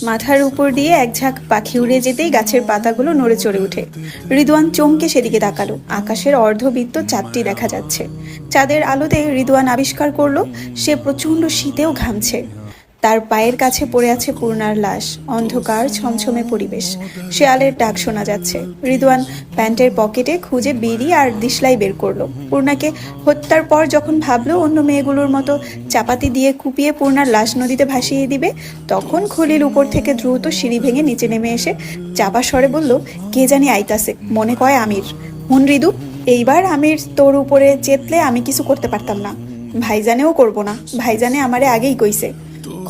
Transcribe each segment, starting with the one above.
মাথার উপর দিয়ে এক ঝাঁক পাখি উড়ে যেতেই গাছের পাতাগুলো নড়ে চড়ে ওঠে। রিদওয়ান চমকে সেদিকে তাকালো। আকাশের অর্ধবৃত্ত চাঁদটি দেখা যাচ্ছে। চাঁদের আলোতে রিদওয়ান আবিষ্কার করলো সে প্রচণ্ড শীতেও ঘামছে। তার পায়ের কাছে পড়ে আছে পূর্ণার লাশ। অন্ধকার ছমছমে পরিবেশ। শেয়ালের ডাক শোনা যাচ্ছে। রিদওয়ান প্যান্টের পকেটে খুঁজে বিড়ি আর দিশলাই বের করলো। পূর্ণাকে হত্যার পর যখন ভাবলো অন্য মেয়েগুলোর মতো চাপাতি দিয়ে কুপিয়ে পূর্ণার লাশ নদীতে ভাসিয়ে দিবে, তখন খলিল উপর থেকে দ্রুত সিঁড়ি ভেঙে নিচে নেমে এসে চাপা স্বরে বলল, কে জানি আইতাছে, মনে কয় আমির। হুন রিদু, এইবার আমির তোর উপরে চেতলে আমি কিছু করতে পারতাম না। ভাইজানেও করবো না, ভাইজানে আমারে আগেই কইছে।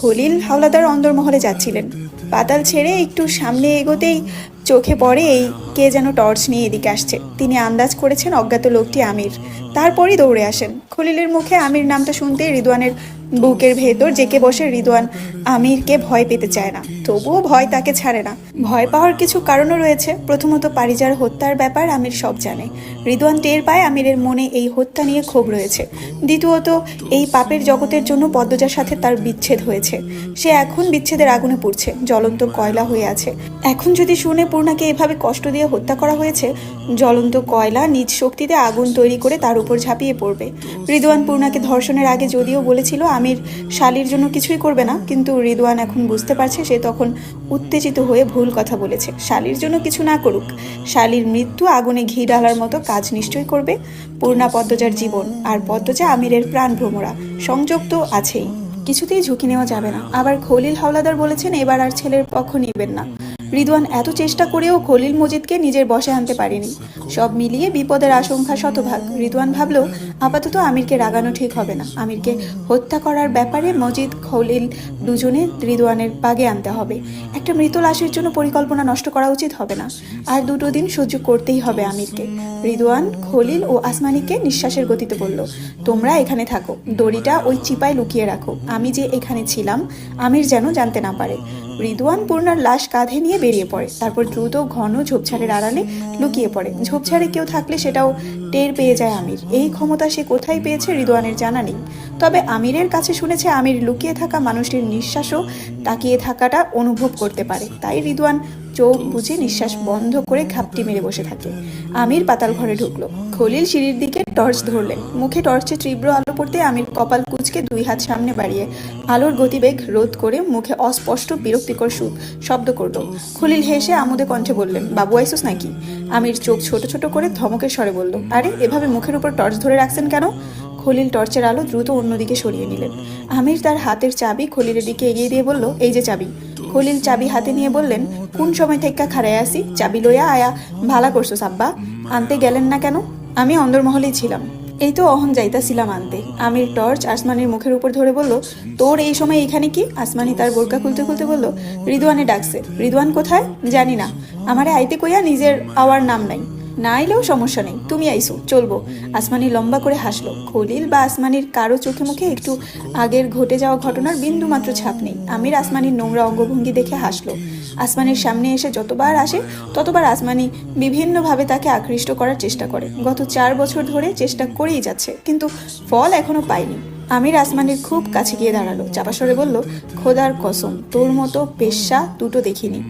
খলিল হাওলাদার অন্দরমহলে যাচ্ছিলেন। পাতাল ছেড়ে একটু সামনে এগোতেই চোখে পড়ে এই কে যেন টর্চ নিয়ে এদিকে আসছে। তিনি আন্দাজ করেছেন অজ্ঞাত লোকটি আমির। তারপরই দৌড়ে আসেন। খলিলের মুখে আমির নামটা শুনতেই রিদওয়ানের বুকের ভেতর জেকে বসে। রিদওয়ান আমিরকে ভয় পেতে চায় না, তবুও ভয় তাকে ছাড়ে না। ভয় পাওয়ার কিছু কারণও রয়েছে। প্রথমত, পারিজার হত্যার ব্যাপার আমির সব জানে। রিদওয়ান টের পায় আমিরের মনে এই হত্যা নিয়ে ক্ষোভ রয়েছে। দ্বিতীয়ত, এই পাপের জগতের জন্য পদ্মজার সাথে তার বিচ্ছেদ হয়েছে। সে এখন বিচ্ছেদের আগুনে পুড়ছে, জ্বলন্ত কয়লা হয়ে আছে। এখন যদি শুনে পূর্ণাকে এভাবে কষ্ট দিয়ে হত্যা করা হয়েছে, জ্বলন্ত কয়লা নিজ শক্তিতে আগুন তৈরি করে তার উপর ঝাঁপিয়ে পড়বে। রিদওয়ান পূর্ণাকে ধর্ষণের আগে যদিও বলেছিল আমির শালির জন্য কিছুই করবে না, কিন্তু রিদওয়ান এখন বুঝতে পারছে সে তখন উত্তেজিত হয়ে ভুল কথা বলেছে। শালির জন্য কিছু না করুক, শালির মৃত্যু আগুনে ঘি ঢালার মতো কাজ নিশ্চয়ই করবে। পূর্ণা পদ্মজার জীবন, আর পদ্মজা আমিরের প্রাণ ভ্রমরা, সংযোগ তো আছেই। কিছুতেই ঝুঁকি নেওয়া যাবে না। আবার খলিল হাওলাদার বলেছেন এবার আর ছেলের পক্ষ নেবেন না। রিদওয়ান এত চেষ্টা করেও খলিল মজিদকে নিজের বশে আনতে পারেনি। সব মিলিয়ে বিপদের আশঙ্কা শতভাগ। রিদওয়ান ভাবল আপাতত আমিরকে রাগানো ঠিক হবে না। আমিরকে হত্যা করার ব্যাপারে মজিদ খলিল দুজনে রিদওয়ানের পাগে আনতে হবে। একটা মৃত লাশের জন্য পরিকল্পনা নষ্ট করা উচিত হবে না। আর 2 দিন সহ্য করতেই হবে আমিরকে। রিদওয়ান খলিল ও আসমানিকে নিঃশ্বাসের গতিতে বলল, তোমরা এখানে থাকো, দড়িটা ওই চিপায় লুকিয়ে রাখো। আমি যে এখানে ছিলাম আমির যেন জানতে না পারে। রিদওয়ান পূর্ণার লাশ কাঁধে নিয়ে বেরিয়ে পড়ে। তারপর দ্রুত ঘন ঝোপঝাড়ের আড়ালে লুকিয়ে পড়ে। ঝোপঝাড়ে কেউ থাকলে সেটাও টের পেয়ে যায় আমির। এই ক্ষমতা সে কোথায় পেয়েছে রিদওয়ানের জানা নেই। তবে আমিরের কাছে শুনেছে আমির লুকিয়ে থাকা মানুষটির নিঃশ্বাসও তাকিয়ে থাকাটা অনুভব করতে পারে। তাই রিদওয়ান চোখ বুজে নিঃশ্বাস বন্ধ করে ঘাপটি মেরে বসে থাকে। আমির পাতাল ঘরে ঢুকলো। খলিল সিঁড়ির দিকে টর্চ ধরলেন। মুখে টর্চে তীব্র আলো পড়তে আমির কপাল কুঁচকে 2 হাত সামনে বাড়িয়ে আলোর গতিবেগ রোধ করে মুখে অস্পষ্ট বিরক্তিকর শব্দ করল। খলিল হেসে আমোদে কণ্ঠে বললেন, বাবু আইসুস নাকি? আমির চোখ ছোট ছোট করে ধমকের স্বরে বলল, আরে এভাবে মুখের উপর টর্চ ধরে রাখছেন কেন? খলিল টর্চের আলো দ্রুত অন্যদিকে সরিয়ে নিলেন। আমির তার হাতের চাবি খলিলের দিকে এগিয়ে দিয়ে বলল, এই যে চাবি। খলিল চাবি হাতে নিয়ে বললেন, কোন সময় থেকে খাড়ায় আসি, চাবি লইয়া আয়া ভালা করছো সাব্বা, আনতে গেলেন না কেন? আমি অন্দরমহলেই ছিলাম, এই তো অহন যাইতাছিলাম আনতে। আমির টর্চ আসমানির মুখের উপর ধরে বলল, তোর এই সময় এখানে কি? আসমানি তার বোরকা খুলতে খুলতে বলল, রিদওয়ানে ডাকছে। রিদওয়ান কোথায়? জানি না, আমারে আইতে কইয়া নিজের আওয়ার নাম নাই। না এলেও সমস্যা নেই, তুমি আইসো, চলবো। আসমানি লম্বা করে হাসলো। খলিল বা আসমানির কারো চোখে মুখে একটু আগের ঘটে যাওয়া ঘটনার বিন্দু মাত্র ছাপ নেই। আমির আসমানির নোংরা অঙ্গভঙ্গি দেখে হাসলো। আসমানির সামনে এসে যতবার আসে ততবার আসমানি বিভিন্নভাবে তাকে আকৃষ্ট করার চেষ্টা করে। গত 4 বছর ধরে চেষ্টা করেই যাচ্ছে, কিন্তু ফল এখনো পায়নি। আমির আসমানির খুব কাছে গিয়ে দাঁড়ালো। চাপা স্বরে বলল, খোদার কসম, তোর মতো পেশা দুটো দেখিনি।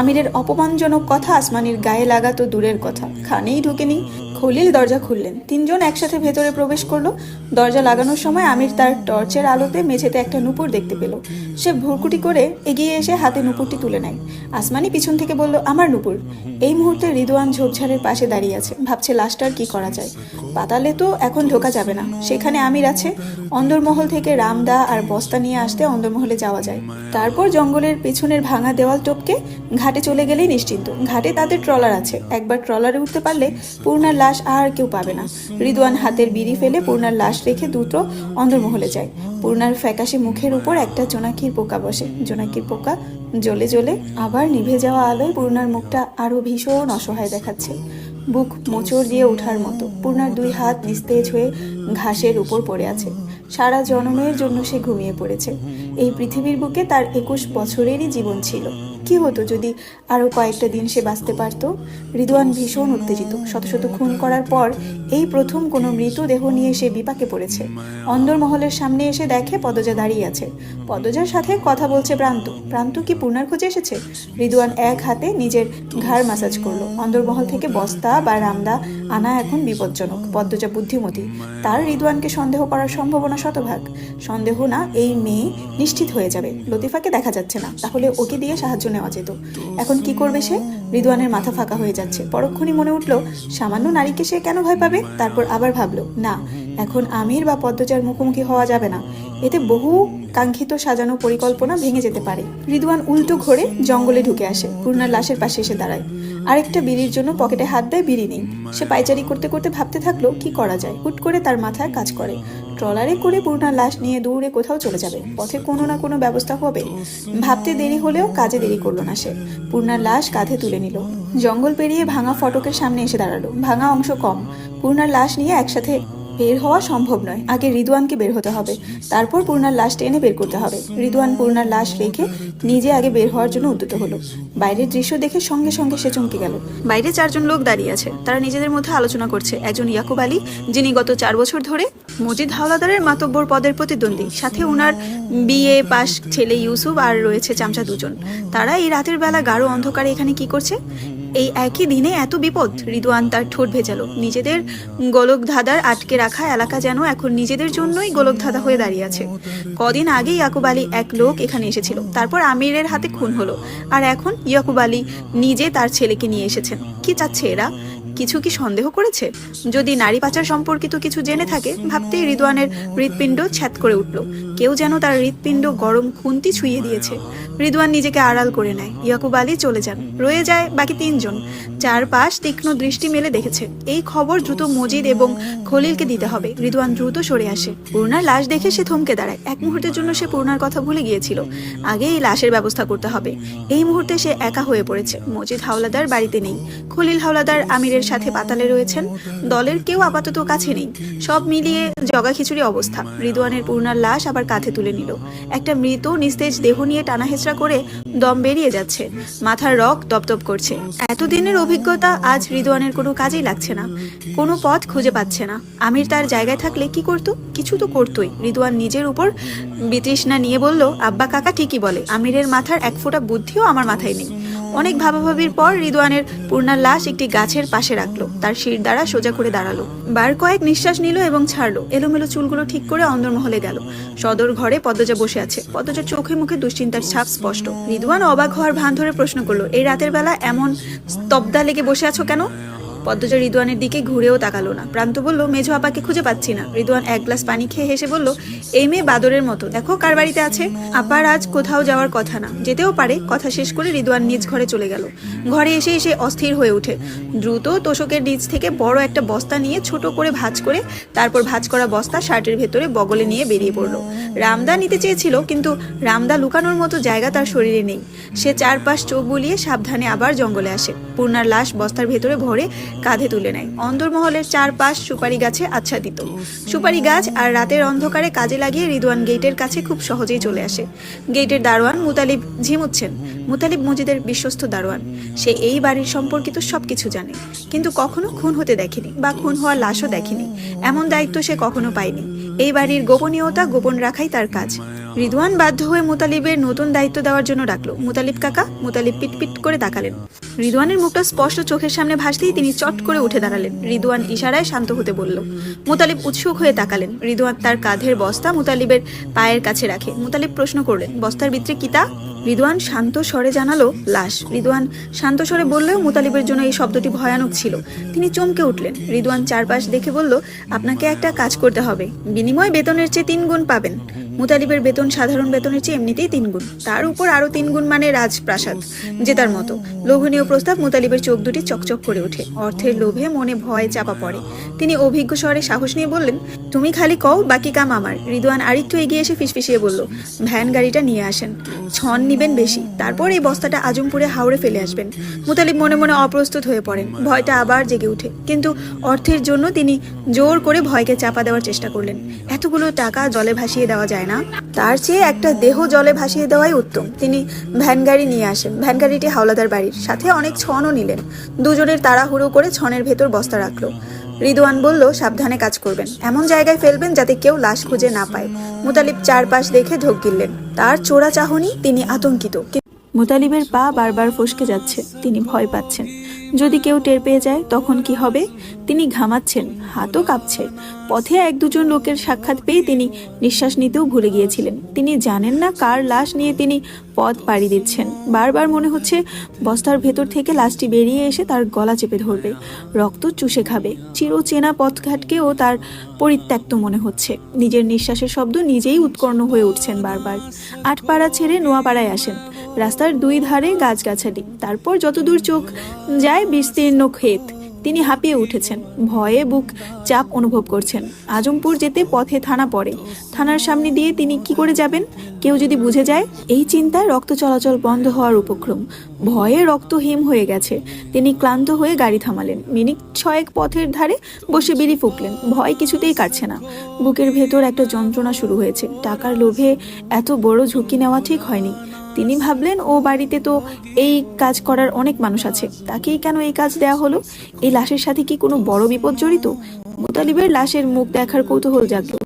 আমিরের অপমানজনক কথা আসমানির গায়ে লাগা তো দূরের কথা, খানেই ঢুকেনি। খলিল দরজা খুললেন। 3 জন একসাথে ভেতরে প্রবেশ করলো। দরজা লাগানোর সময় আমির তার টর্চের আলোতে মেঝেতে একটা নুপুর দেখতে পেল। সে ভুরকুটি করে এগিয়ে এসে হাতে নুপুরটি তুলে নেয়। আসমানি পিছন থেকে বলল, আমার নুপুর। এই মুহূর্তে রিদওয়ান ঝোপঝাড়ের পাশে দাঁড়িয়ে আছে, ভাবছে লাশটার কি করা যায়। পাতালে তো এখন ঢোকা যাবে না, সেখানে আমির আছে। অন্দরমহল থেকে রামদা আর বস্তা নিয়ে আসতে অন্দরমহলে যাওয়া যায়। তারপর জঙ্গলের পেছনের ভাঙা দেওয়াল টপকে ঘাটে চলে গেলেই নিশ্চিন্ত। ঘাটে তাদের ট্রলার আছে, একবার ট্রলারে উঠতে পারলে পূর্ণার লাশ আর কেউ পাবে না। রিদওয়ান হাতের বিড়ি ফেলে পূর্ণার লাশ রেখে দ্রুত অন্দরমহলে যায়। পূর্ণার ফ্যাকাশে মুখের উপর একটা জোনাকির পোকা বসে। জোনাকির পোকা জ্বলে জ্বলে আবার নিভে যাওয়া আলোয় পূর্ণার মুখটা আরো ভীষণ অসহায় দেখাচ্ছে, বুক মোচড় দিয়ে ওঠার মতো। পূর্ণার 2 হাত নিস্তেজ হয়ে ঘাসের উপর পড়ে আছে। সারা জনমের জন্য সে ঘুমিয়ে পড়েছে। এই পৃথিবীর বুকে তার 21 বছরেরই জীবন ছিল। কি হতো যদি আরো কয়েকটা দিন সে বাঁচতে পারত? রিদওয়ান ভীষণ উত্তেজিত। শত শত খুন করার পর এই প্রথম কোনো মৃতদেহ নিয়ে সে বিপাকে পড়েছে। অন্দরমহলের সামনে এসে দেখে পদ্মজা দাঁড়িয়ে আছে। পদ্মজার সাথে কথা বলছে প্রান্ত। প্রান্ত কি পূর্ণার খোঁজে এসেছে? রিদওয়ান এক হাতে নিজের ঘাড় ম্যাসাজ করলো। অন্দরমহল থেকে বস্তা বা রামদা আনা এখন বিপজ্জনক। পদ্মজা বুদ্ধিমতী, তার রিদওয়ানকে সন্দেহ করার সম্ভাবনা শতভাগ। সন্দেহ না, এই মেয়ে নিশ্চিত হয়ে যাবে। লতিফাকে দেখা যাচ্ছে না, তাহলে ওকে দিয়ে সাহায্য নেওয়া যেত। এখন কি করবে সে? রিদওয়ানের মাথা ফাঁকা হয়ে যাচ্ছে। পরক্ষণই মনে উঠলো, সামান্য নারীকে সে কেন ভয় পাবে? তারপর আবার ভাবলো, না, এখন আমির বা পদ্মজার মুখোমুখি হওয়া যাবে না। এতে বহু কাঙ্ক্ষিত সাজানো পরিকল্পনা ভেঙে যেতে পারে। রিদওয়ান উল্টো ঘোরে জঙ্গলে ঢুকে আসে। পূর্ণার লাশের পাশে এসে দাঁড়ায়। আরেকটা বিড়ির জন্য পকেটে হাত দেয়, বিড়ি নেই। সে পাইচারি করতে করতে ভাবতে থাকলো কি করা যায়। হুট করে তার মাথায় কাজ করে, ট্রলারে করে পূর্ণার লাশ নিয়ে দূরে কোথাও চলে যাবে। পথে কোনো না কোনো ব্যবস্থা হবে। ভাবতে দেরি হলেও কাজে দেরি করলো না সে। পূর্ণার লাশ কাঁধে তুলে নিল। জঙ্গল পেরিয়ে ভাঙা ফটকের সামনে এসে দাঁড়ালো। ভাঙা অংশ কম। পূর্ণার লাশ নিয়ে একসাথে বের হওয়া সম্ভব নয়। আগে রিদওয়ানকে বের হতে হবে, তারপর পূর্ণার লাশ টেনে বের করতে হবে। রিদওয়ান পূর্ণার লাশ রেখে নিজে আগে বের হওয়ার জন্য উদ্যত হলো। বাইরের দৃশ্য দেখে সঙ্গে সঙ্গে সে চমকে গেল। বাইরে 4 জন লোক দাঁড়িয়ে আছে। তারা নিজেদের মধ্যে আলোচনা করছে। একজন ইয়াকুব আলী, যিনি গত 4 বছর ধরে মজিদ হাওলাদারের মাতব্বর পদের প্রতিদ্বন্দ্বী। সাথে ওনার বিএ পাস ছেলে ইউসুফ, আর রয়েছে চামচা 2 জন। তারা এই রাতের বেলা গাঢ় অন্ধকারে এখানে কি করছে? এই একই দিনে এত বিপদ। রিদওয়ান তার ঠোঁট ভেজালো। নিজেদের গোলকধাঁধার আটকে রাখা এলাকা যেন এখন নিজেদের জন্যই গোলকধাঁধা হয়ে দাঁড়িয়ে আছে। কদিন আগে ইয়াকুব আলী এক লোক এখানে এসেছিল, তারপর আমিরের হাতে খুন হলো, আর এখন ইয়াকুব আলী নিজে তার ছেলেকে নিয়ে এসেছেন। কি চাচ্ছে এরা? কিছু কি সন্দেহ করেছে? যদি নারী পাচার সম্পর্কিত কিছু জেনে থাকে, ভাবতেই রিদওয়ানের হৃৎপিণ্ড ছ্যাদ করে উঠল। কেউ যেন তার হৃৎপিণ্ড গরম খুন্তি ছুঁয়ে দিয়েছে। রিদওয়ান নিজেকে আড়াল করে নেয়। ইয়াকুব আলী চলে যান। রয়ে যায় বাকি 3 জন। চারপাশ তীক্ষ্ণ দৃষ্টি মেলে দেখেছে। এই খবর দ্রুত মজিদ এবং খলিলকে দিতে হবে। রিদওয়ান দ্রুত সরে আসে। পূর্ণার লাশ দেখে সে থমকে দাঁড়ায়। এক মুহূর্তের জন্য সে পূর্ণার কথা ভুলে গিয়েছিল। আগে এই লাশের ব্যবস্থা করতে হবে। এই মুহূর্তে সে একা হয়ে পড়েছে। মজিদ হাওলাদার বাড়িতে নেই। খলিল হাওলাদার আমিরের সাথে পাতালে রয়েছেন। দলের কেউ আপাতত কাছে নেই। সব মিলিয়ে জগা খিচুড়ি অবস্থা। রিদওয়ানের পূর্ণার লাশ আবার কাঁধে তুলে নিল। একটা মৃত নিস্তেজ দেহ নিয়ে টানা হেঁচড়া করে দম বেরিয়ে যাচ্ছে। মাথার রক দপদপ করছে। এতদিনের অভিজ্ঞতা আজ রিদওয়ানের কোনো কাজেই লাগছে না। কোনো পথ খুঁজে পাচ্ছে না। আমির তার জায়গায় থাকলে কি করতো? কিছু তো করতোই। রিদওয়ান নিজের উপর বিতৃষ্ণা নিয়ে বলল, আব্বা কাকা ঠিকই বলে, আমিরের মাথার এক ফোঁটা বুদ্ধিও আমার মাথায় নেই। অনেক ভাবাভাবির পর রিদওয়ানের পূর্ণার লাশ একটি গাছের পাশে রাখলো। তার শির দ্বারা সোজা করে দাঁড়ালো। বার কয়েক নিঃশ্বাস নিল এবং ছাড়লো। এলোমেলো চুলগুলো ঠিক করে অন্দরমহলে গেল। সদর ঘরে পদ্মজা বসে আছে। পদ্মজার চোখে মুখে দুশ্চিন্তার ছাপ স্পষ্ট। রিদওয়ান অবাক হওয়ার ভান ধরে প্রশ্ন করলো, এই রাতের বেলা এমন স্তব্ধা লেগে বসে আছো কেন? পদ্মজা রিদওয়ানের দিকে ঘুরেও তাকালো না। প্রান্ত বলল, মেঝো আপাকে খুঁজে পাচ্ছি না। রিদওয়ান এক গ্লাস পানি খেয়ে হেসে বলল, এই মেয়ে বাদরের মতো, দেখো কার বাড়িতে আছে। আপার আজ কোথাও যাওয়ার কথা না, যেতেও পারে। কথা শেষ করে রিদওয়ান নিজ ঘরে চলে গেল। ঘরে এসে এসে অস্থির হয়ে ওঠে। দ্রুত তোষকের নিচ থেকে বড় একটা বস্তা নিয়ে ছোট করে ভাঁজ করে, তারপর ভাঁজ করা বস্তা শার্টের ভেতরে বগলে নিয়ে বেরিয়ে পড়লো। রামদা নিতে চেয়েছিল, কিন্তু রামদা লুকানোর মতো জায়গা তার শরীরে নেই। সে চারপাশ চোখ বুলিয়ে সাবধানে আবার জঙ্গলে আসে। পূর্ণার লাশ বস্তার ভেতরে ভরে কাঁধে তুলে নেয়। অন্দরমহলের চারপাশ সুপারি গাছে আচ্ছাদিত। সুপারি গাছ আর রাতের অন্ধকারে কাজে লাগিয়ে রিদওয়ান গেটের কাছে খুব সহজেই চলে আসে। গেটের দারোয়ান মুতালিব ঝিমুচ্ছেন। মুতালিব মজিদের বিশ্বস্ত দারোয়ান। সে এই বাড়ির সম্পর্কিত সবকিছু জানে, কিন্তু কখনো খুন হতে দেখেনি বা খুন হওয়ার লাশও দেখেনি। এমন দায়িত্ব সে কখনো পায়নি। এই বাড়ির গোপনীয়তা গোপন রাখাই তার কাজ। রিদওয়ান বাধ্য হয়ে মুতালিবের নতুন দায়িত্ব দেওয়ার জন্য ডাকলো, মুতালিব কাকা। মুতালিব পিটপিট করে তাকালেন। রিদওয়ানের মুখটা স্পষ্ট চোখের সামনে ভাসতেই তিনি চট করে উঠে দাঁড়ালেন। রিদওয়ান ইশারায় শান্ত হতে বলল। মুতালিব উৎসুক হয়ে তাকালেন। রিদওয়ান তার কাঁধের বস্তা মুতালিবের পায়ের কাছে রাখে। মুতালিব প্রশ্ন করলেন, বস্তার ভিতরে কি তা? রিদওয়ান শান্ত স্বরে জানালো, লাশ। রিদওয়ান শান্ত স্বরে বললেও মুতালিবের জন্য এই শব্দটি ভয়ানক ছিল। তিনি চমকে উঠলেন। রিদওয়ান চারপাশ দেখে বলল, আপনাকে একটা কাজ করতে হবে। বিনিময় বেতনের চেয়ে 3 গুণ পাবেন। মুতালিবের বেতন সাধারণ বেতনের চেয়ে এমনিতেই 3 গুণ। তার উপর আরো 3 গুণ মানে রাজপ্রাসাদ জেতার মতো। লোভনীয় প্রস্তাব। মুতালিবের চোখ দুটি চকচক করে ওঠে। অর্থের লোভে মনে ভয় চাপা পড়ে। তিনি অভিজ্ঞ স্বরে সাহস নিয়ে বললেন, তুমি খালি কও, বাকি কাম আমার। রিদওয়ান আরেকটু এগিয়ে এসে ফিসফিসিয়ে বলল, ভ্যান গাড়িটা নিয়ে আসেন। ছন নিবেন বেশি, তারপর এই বস্তাটা আজমপুরে হাওড়ে ফেলে আসবেন। মুতালিব মনে মনে অপ্রস্তুত হয়ে পড়েন। ভয়টা আবার জেগে উঠে, কিন্তু অর্থের জন্য তিনি জোর করে ভয়কে চাপা দেওয়ার চেষ্টা করলেন। এতগুলো টাকা জলে ভাসিয়ে দেওয়া যায় না, তার চেয়ে একটা দেহ জলে ভাসিয়ে দেওয়াই উত্তম। তিনি ভ্যান গাড়ি নিয়ে আসেন। ভ্যান গাড়িটি হাওলাদার বাড়ির, সাথে অনেক ছনও নিলেন। দুজনের তাড়াহুড়ো করে ছনের ভেতর বস্তা রাখলো। রিদওয়ান বলল, সাবধানে কাজ করবেন, এমন জায়গায় ফেলবেন যাতে কেউ লাশ খুঁজে না পায়। মুতালিব চারপাশ দেখে ঢোক গিললেন। তার চোরা চাহনি, তিনি আতঙ্কিত। মুতালিবের পা বারবার ফসকে যাচ্ছে, তিনি ভয় পাচ্ছেন। যদি কেউ টের পেয়ে যায় তখন কি হবে? তিনি ঘামাচ্ছেন, হাতও কাঁপছে। পথে এক দুজন লোকের সাক্ষাৎ পেয়ে তিনি নিঃশ্বাস নিতেও ভুলে গিয়েছিলেন। তিনি জানেন না কার লাশ নিয়ে তিনি পথ পাড়ি দিচ্ছেন। বারবার মনে হচ্ছে বস্তার ভেতর থেকে লাশটি বেরিয়ে এসে তার গলা চেপে ধরবে, রক্ত চুষে খাবে। চিরচেনা পথঘাটকেও তার পরিত্যক্ত মনে হচ্ছে। নিজের নিঃশ্বাসের শব্দ নিজেই উৎকর্ণ হয়ে উঠছেন বারবার। আটপাড়া ছেড়ে নোয়াপাড়ায় আসেন। রাস্তার দুই ধারে গাছগাছালি, তারপর যতদূর চোখ যায় বিস্তীর্ণ ক্ষেত। তিনি হাঁপিয়ে উঠেছেন, ভয়ে বুক চাপ অনুভব করছেন। আজমপুর যেতে পথে থানা পড়ে। থানার সামনে দিয়ে তিনি কি করে যাবেন? কেউ যদি বুঝে যায়? এই চিন্তায় রক্ত চলাচল বন্ধ হওয়ার উপক্রম। ভয়ে রক্ত হিম হয়ে গেছে। তিনি ক্লান্ত হয়ে গাড়ি থামালেন। মিনিট ছয়েক পথের ধারে বসে বিড়ি ফুঁকলেন। ভয় কিছুতেই কাটছে না। বুকের ভেতর একটা যন্ত্রণা শুরু হয়েছে। টাকার লোভে এত বড় ঝুঁকি নেওয়া ঠিক হয়নি। তিনি ভাবলেন, ও বাড়িতে তো এই কাজ করার অনেক মানুষ আছে, তাকেই কেন এই কাজ দেয়া হলো? এই লাশের সাথে কি কোনো বড় বিপদ জড়িত? মুতালিবের লাশের মুখ দেখার কৌতূহল জাগলো।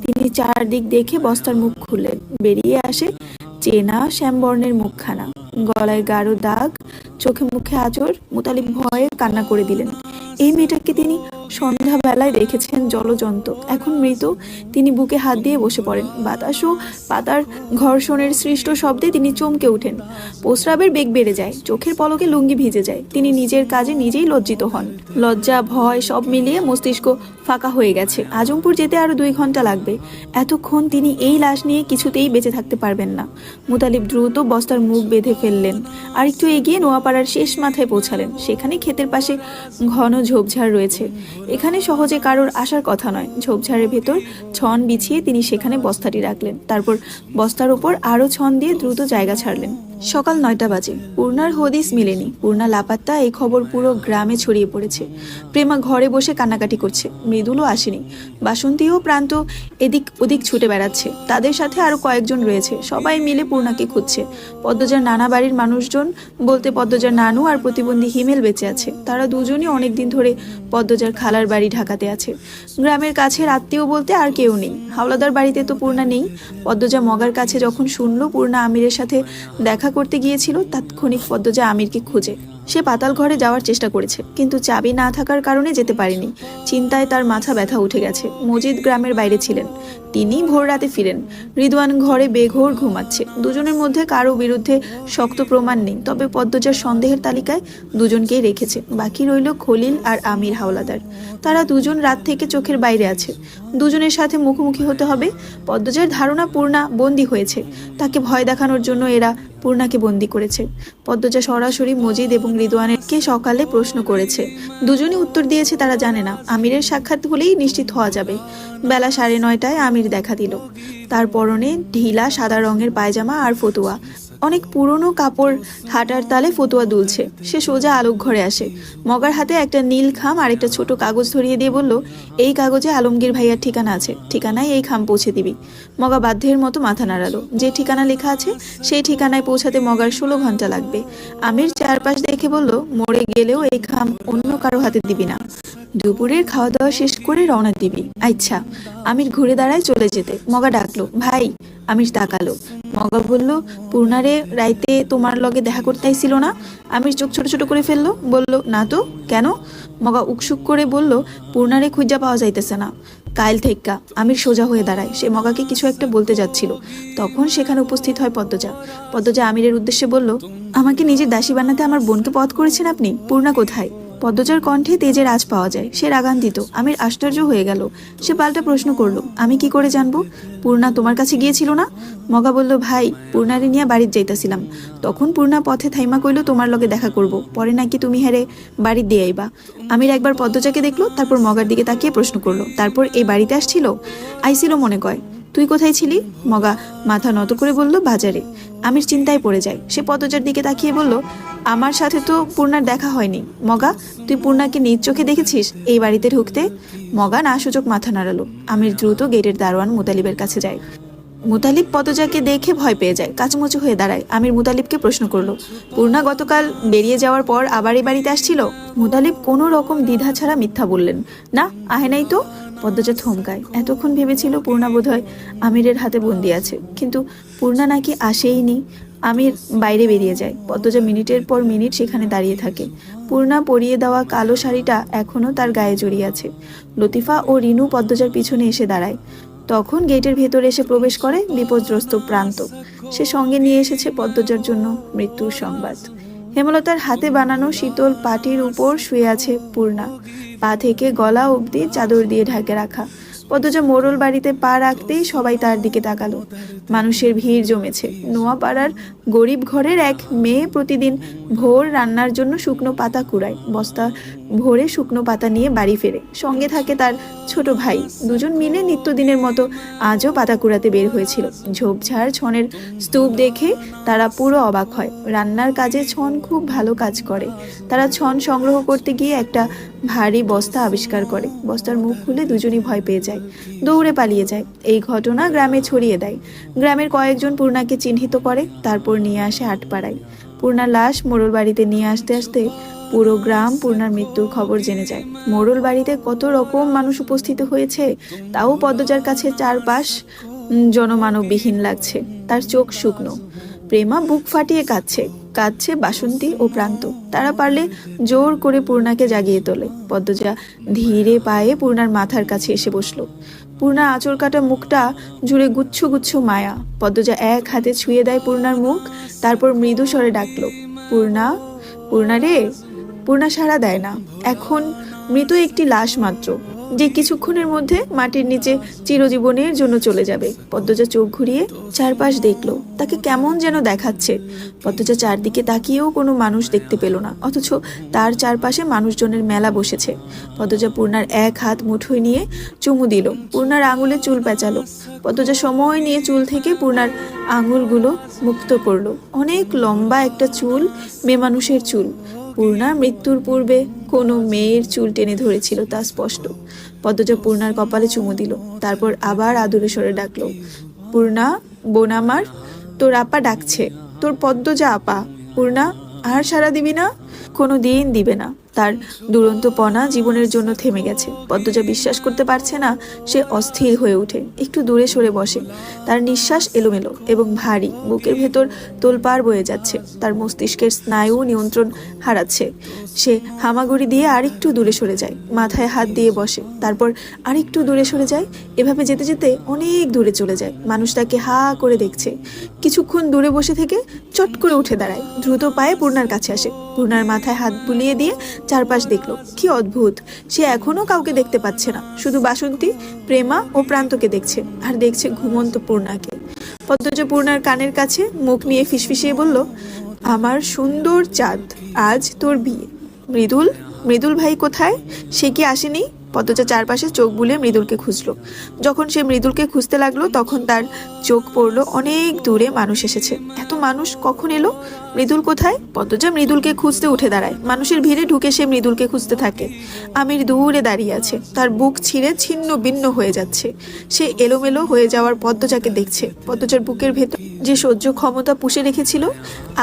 তিনি চারদিক দেখে বস্তার মুখ খুললেন। বেরিয়ে আসে চেনা শ্যামবর্ণের মুখখানা, গলায় গাঢ় দাগ, চোখে মুখে আঁচড়। মুতালিব ভয়ে কান্না করে দিলেন। এই মেয়েটাকে তিনি সন্ধ্যাবেলায় দেখেছেন জলজন্ত, এখন মৃত। তিনি বুকে হাত দিয়ে বসে পড়েন। বাতাস ও পাতার ঘর্ষণের সৃষ্ট শব্দে তিনি চমকে উঠেন। প্রস্রাবের বেগ বেড়ে যায়, চোখের পলকে লুঙ্গি ভিজে যায়। তিনি নিজের কাজে নিজেই লজ্জিত হন। লজ্জা, ভয় সব মিলিয়ে মস্তিষ্ক ফাঁকা হয়ে গেছে। আজমপুর যেতে আরো 2 ঘন্টা লাগবে। এতক্ষণ তিনি এই লাশ নিয়ে কিছুতেই বেঁচে থাকতে পারবেন না। মুতালিব দ্রুত বস্তার মুখ বেঁধে ফেললেন। আর একটু এগিয়ে নোয়াপাড়ার শেষ মাথায় পৌঁছালেন। সেখানে ক্ষেতের পাশে ঘন ঝোপঝাড় রয়েছে। এখানে সহজে কারোর আসার কথা নয়। ঝোপঝাড়ের ভেতর ছন বিছিয়ে তিনি সেখানে বস্তাটি রাখলেন। তারপর বস্তার উপর আরো ছন দিয়ে দ্রুত জায়গা ছাড়লেন। সকাল 9টা বাজে। পূর্ণার হদিস মিলেনি। পূর্ণা লাপাত্তা, এই খবর পুরো গ্রামে ছড়িয়ে পড়েছে। প্রেমা ঘরে বসে কান্নাকাটি করছে। মৃদুলও আসেনি। বাসন্তী ও প্রান্ত এদিক ওদিক ছুটে বেড়াচ্ছে। তাদের সাথে আরো কয়েকজন রয়েছে। সবাই মিলে পূর্ণাকে খুঁজছে। পদ্মজার নানা বাড়ির মানুষজন বলতে পদ্মজার নানু আর প্রতিবন্ধী হিমেল বেঁচে আছে। তারা দুজনই অনেকদিন ধরে পদ্মজার খালার বাড়ি ঢাকাতে আছে। গ্রামের কাছের আত্মীয় বলতে আর কেউ নেই। হাওলাদার বাড়িতে তো পূর্ণা নেই। পদ্মজা মগার কাছে যখন শুনলো পূর্ণা আমিরের সাথে দেখা করতে গিয়েছিল, তাৎক্ষণিক পদ্মজা আমিরকে খুঁজে সে পাতাল ঘরে যাওয়ার চেষ্টা করেছে, কিন্তু চাবি না থাকার কারণে যেতে পারেনি। চিন্তায় তার মাথা ব্যথা উঠে গেছে। মজিদ গ্রামের বাইরে ছিলেন। তিনি ভোর রাতে ফিরেন। রিদওয়ান ঘরে বেঘোর ঘুমাচ্ছে। দুজনের মধ্যে কারো বিরুদ্ধে শক্ত প্রমাণ নেই, তবে পদ্মজার সন্দেহের তালিকায় দুজনকেই রেখেছে। বাকি রইল খলিল আর আমির হাওলাদার। তারা দুজন রাত থেকে চোখের বাইরে আছে। দুজনের সাথে মুখোমুখি হতে হবে। পদ্মজার ধারণা পূর্ণা বন্দী হয়েছে। তাকে ভয় দেখানোর জন্য এরা পূর্ণাকে বন্দী করেছে। পদ্মজা সরাসরি মজিদ এবং রিদওয়ানকে সকালে প্রশ্ন করেছে। দুজনই উত্তর দিয়েছে তারা জানে না। আমিরের সাক্ষাৎ হলেই নিশ্চিত হওয়া যাবে। বেলা 9:30টায় আমির দেখা দিল। তার পরনে ঢিলা সাদা রঙের পায়জামা আর ফতুয়া। অনেক পুরনো কাপড় হাঁটার তালে ফতুয়া দুলছে। সে সোজা আলোক ঘরে আসে। মগার হাতে একটা নীল খাম আর একটা ছোট কাগজ ধরিয়ে দিয়ে বলল, এই কাগজে আলমগীর ভাইয়ার ঠিকানা আছে, ঠিকানায় এই খাম পৌঁছে দিবি। মগা বাধ্যের মতো মাথা নাড়ালো। যে ঠিকানা লেখা আছে সেই ঠিকানায় পৌঁছাতে মগার 16 ঘন্টা লাগবে। আমির চারপাশ দেখে বলল, মরে গেলেও এই খাম অন্য কারো হাতে দিবি না। দুপুরের খাওয়া দাওয়া শেষ করে রওনা দিবি। আচ্ছা। আমির ঘুরে দাঁড়ায় চলে যেতে। মগা ডাকলো, ভাই। আমির তাকালো। মগা বলল, পূর্ণারে রাইতে তোমার লগে দেখা করতে আইছিল না? আমির চোখ ছোট ছোট করে ফেললো। বলল, না তো, কেন? মগা উকসুক করে বলল, পূর্ণারে খুঁজা পাওয়া যাইতেছে না। কাইল থেক্কা। আমির সোজা হয়ে দাঁড়ায়। সে মগাকে কিছু একটা বলতে যাচ্ছিল। তখন সেখানে উপস্থিত হয় পদ্মজা। পদ্মজা আমিরের উদ্দেশ্যে বলল, আমাকে নিজের দাসী বানাতে আমার বোনকে পথ করেছেন আপনি? পূর্ণা কোথায়? পদ্মজার কণ্ঠে তেজের আঁচ পাওয়া যায়। সে রাগান্বিত। আমির আশ্চর্য হয়ে গেল। সে পাল্টা প্রশ্ন করলো, আমি কি করে জানবো? পূর্ণা তোমার কাছে গিয়েছিল না? মগা বলল, ভাই, পূর্ণারে নিয়ে বাড়ির যাইতাছিলাম। তখন পূর্ণা পথে থাইমা কইল তোমার লগে দেখা করব, পরে নাকি তুমি হেরে বাড়ির দিয়ে আইবা। আমির একবার পদ্মজাকে দেখলো, তারপর মগার দিকে তাকিয়ে প্রশ্ন করলো, তারপর এই বাড়িতে আসছিল? আইছিল মনে কয়। তুই কোথায় ছিলি? মগা মাথা নত করে বলল, বাজারে। আমির চিন্তায় পড়ে যায়। সে পদ্মজার দিকে তাকিয়ে বলল, আমার সাথে তো পূর্ণার দেখা হয়নি। মগা, তুই পূর্ণাকে নিজ চোখে দেখেছিস এই বাড়িতে ঢুকতে? মগা না সূচক মাথা নাড়ালো। আমির দ্রুত গেটের দারোয়ান মুতালিবের কাছে যায়। মুতালিব পদ্মজাকে দেখে ভয় পেয়ে যায়, কাচুমুচু হয়ে দাঁড়ায়। আমির মুতালিবকে প্রশ্ন করলো, পূর্ণা গতকাল বেরিয়ে যাওয়ার পর আবার এই বাড়িতে আসছিল? মুতালিব কোনো রকম দ্বিধা ছাড়া মিথ্যা বললেন, না, আহে নাই তো। পদ্মজা থমকায়। এতক্ষণ ভেবেছিল পূর্ণা বোধহয় আমিরের হাতে বন্দি আছে, কিন্তু পূর্ণা নাকি আসেইনি। আমির বাইরে বেরিয়ে যায়। পদ্মজা মিনিটের পর মিনিট সেখানে দাঁড়িয়ে থাকে। পূর্ণা পরিয়ে দেওয়া কালো শাড়িটা এখনো তার গায়ে জড়িয়ে আছে। লতিফা ও রিনু পদ্মজার পিছনে এসে দাঁড়ায়। তখন গেটের ভেতরে এসে প্রবেশ করে বিপদগ্রস্ত প্রান্ত। সে সঙ্গে নিয়ে এসেছে পদ্মজার জন্য মৃত্যুর সংবাদ। হেমলতার হাতে বানানো শীতল পাটির উপর শুয়ে আছে পূর্ণা, পা থেকে গলা অবধি চাদর দিয়ে ঢাকে রাখা। পদ্মজা মোড়ল বাড়িতে পা রাখতেই সবাই তার দিকে তাকালো। মানুষের ভিড় জমেছে। নোয়াপাড়ার গরিব ঘরের এক মেয়ে প্রতিদিন ভোর রান্নার জন্য শুকনো পাতা কুড়ায়, বস্তা ভোরে শুকনো পাতা নিয়ে বাড়ি ফেরে। সঙ্গে থাকে তার ছোট ভাই। দুজন মিলে নিত্যদিনের মতো আজও পাতা কুড়াতে বের হয়েছিল। ঝোপঝাড় ছনের স্তূপ দেখে তারা পুরো অবাক হয়। রান্নার কাজে ছন খুব ভালো কাজ করে। তারা ছন সংগ্রহ করতে গিয়ে একটা ভারী বস্তা আবিষ্কার করে। বস্তার মুখ খুলে দুজনই ভয় পেয়ে যায়, দৌড়ে পালিয়ে যায়। এই ঘটনা গ্রামে ছড়িয়ে দেয়। গ্রামের কয়েকজন পূর্ণাকে চিহ্নিত করে, তারপর নিয়ে আসে আটপাড়ায়। পূর্ণার লাশ মোড়ল বাড়িতে নিয়ে আসতে আসতে পুরো গ্রাম পূর্ণার মৃত্যুর খবর জেনে যায়। মোড়ল বাড়িতে কত রকম মানুষ উপস্থিত হয়েছে, তাও পদ্মজার কাছে চারপাশ জনমানববিহীন লাগছে। তার চোখ শুকনো। প্রেমা বুক ফাটিয়ে কাঁদছে বাসন্তী ও প্রান্ত। তারা পারলে জোর করে পূর্ণাকে জাগিয়ে তোলে। পদ্মজা ধীরে পায়ে পূর্ণার মাথার কাছে এসে বসলো। পূর্ণা আঁচড় কাটা মুখটা জুড়ে গুচ্ছ গুচ্ছ মায়া। পদ্মজা এক হাতে ছুঁয়ে দেয় পূর্ণার মুখ, তারপর মৃদু স্বরে ডাকলো, পূর্ণা, পূর্ণা রে। পূর্ণা সাড়া দেয় না। এখন মৃত একটি লাশ মাত্র, যে কিছুক্ষণের মধ্যে মাটির নিচে চিরজীবনের জন্য চলে যাবে। পদ্মজা চোখ ঘুরিয়ে চারপাশ দেখলো। তাকে কেমন যেন দেখাচ্ছে। পদ্মজা চারদিকে তাকিয়েও কোনো মানুষ দেখতে পেল না, অথচ তার চারপাশে মানুষজনের মেলা বসেছে। পদ্মজা পূর্ণার এক হাত মুঠোয় নিয়ে চুমু দিল। পূর্ণার আঙুলে চুল পেঁচালো। পদ্মজা সময় নিয়ে চুল থেকে পূর্ণার আঙুলগুলো মুক্ত করলো। অনেক লম্বা একটা চুল, মেয়ে মানুষের চুল। পূর্ণার মৃত্যুর পূর্বে কোনো মেয়ের চুল টেনে ধরেছিল তা স্পষ্ট। পদ্মজা পূর্ণার কপালে চুমু দিল, তারপর আবার আদুরে স্বরে ডাকলো, পূর্ণা, বোন আমার, তোর আপা ডাকছে, তোর পদ্মজা আপা। পূর্ণা, আর সাড়া দিবি না? কোনো দিন দিবে না। তার দুরন্তপনা জীবনের জন্য থেমে গেছে। পদ্মজা বিশ্বাস করতে পারছে না। সে অস্থির হয়ে ওঠে, একটু দূরে সরে বসে। তার নিঃশ্বাস এলোমেলো এবং ভারী। বুকের ভেতর তোলপাড় বয়ে যাচ্ছে। তার মস্তিষ্কের স্নায়ু নিয়ন্ত্রণ হারাচ্ছে। সে হামাগুড়ি দিয়ে আরেকটু দূরে সরে যায়, মাথায় হাত দিয়ে বসে, তারপর আরেকটু দূরে সরে যায়। এভাবে যেতে যেতে অনেক দূরে চলে যায়। মানুষ তাকে হা করে দেখছে। কিছুক্ষণ দূরে বসে থেকে চট করে উঠে দাঁড়ায়, দ্রুত পায়ে পূর্ণার কাছে আসে। পূর্ণার মাথায় হাত বুলিয়ে দিয়ে চারপাশ দেখলো। কি অদ্ভুত! সে এখনো কাউকে দেখতে পাচ্ছে না, শুধু বাসন্তী, প্রেমা ও প্রান্তকে দেখছে, আর দেখছে ঘুমন্ত পূর্ণাকে। পদ্মজা পূর্ণার কানের কাছে মুখ নিয়ে ফিসফিসিয়ে বলল, আমার সুন্দর চাঁদ, আজ তোর বিয়ে। মৃদুল ভাই কোথায়? সে কি আসেনি? পদ্মজা চারপাশে চোখ বুলিয়ে মৃদুলকে খুঁজলো। যখন সে মৃদুলকে খুঁজতে লাগলো, তখন তার চোখ পড়লো অনেক দূরে মানুষ এসেছে। এত মানুষ কখন এলো? মৃদুল কোথায়? পদ্মজা মৃদুলকে খুঁজতে উঠে দাঁড়ায়। মানুষের ভিড়ে ঢুকে সে মৃদুলকে খুঁজতে থাকে। আমির দূরে দাঁড়িয়ে আছে, তার বুক ছিঁড়ে ছিন্ন ভিন্ন হয়ে যাচ্ছে। সে এলোমেলো হয়ে যাওয়ার পদ্মজাকে দেখছে। পদ্মজার বুকের ভেতর যে সহ্য ক্ষমতা পুষে রেখেছিল,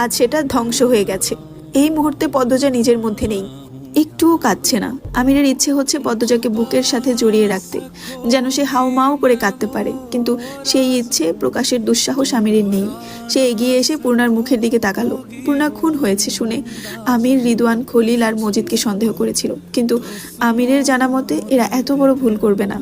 আজ সেটা ধ্বংস হয়ে গেছে। এই মুহূর্তে পদ্মজা নিজের মধ্যে নেই, একটুও কাঁদছে না। আমিরের ইচ্ছে হচ্ছে পদ্মজাকে বুকের সাথে জড়িয়ে রাখতে, যেন সে হাউমাউ করে কাঁদতে পারে, কিন্তু সেই ইচ্ছে প্রকাশের দুঃসাহস আমিরের নেই। সে এগিয়ে এসে পূর্ণার মুখের দিকে তাকালো। পূর্ণা খুন হয়েছে শুনে আমির, রিদওয়ান, খলিল আর মজিদকে সন্দেহ করেছিল, কিন্তু আমিরের জানা মতে এরা এত বড় ভুল করবে না।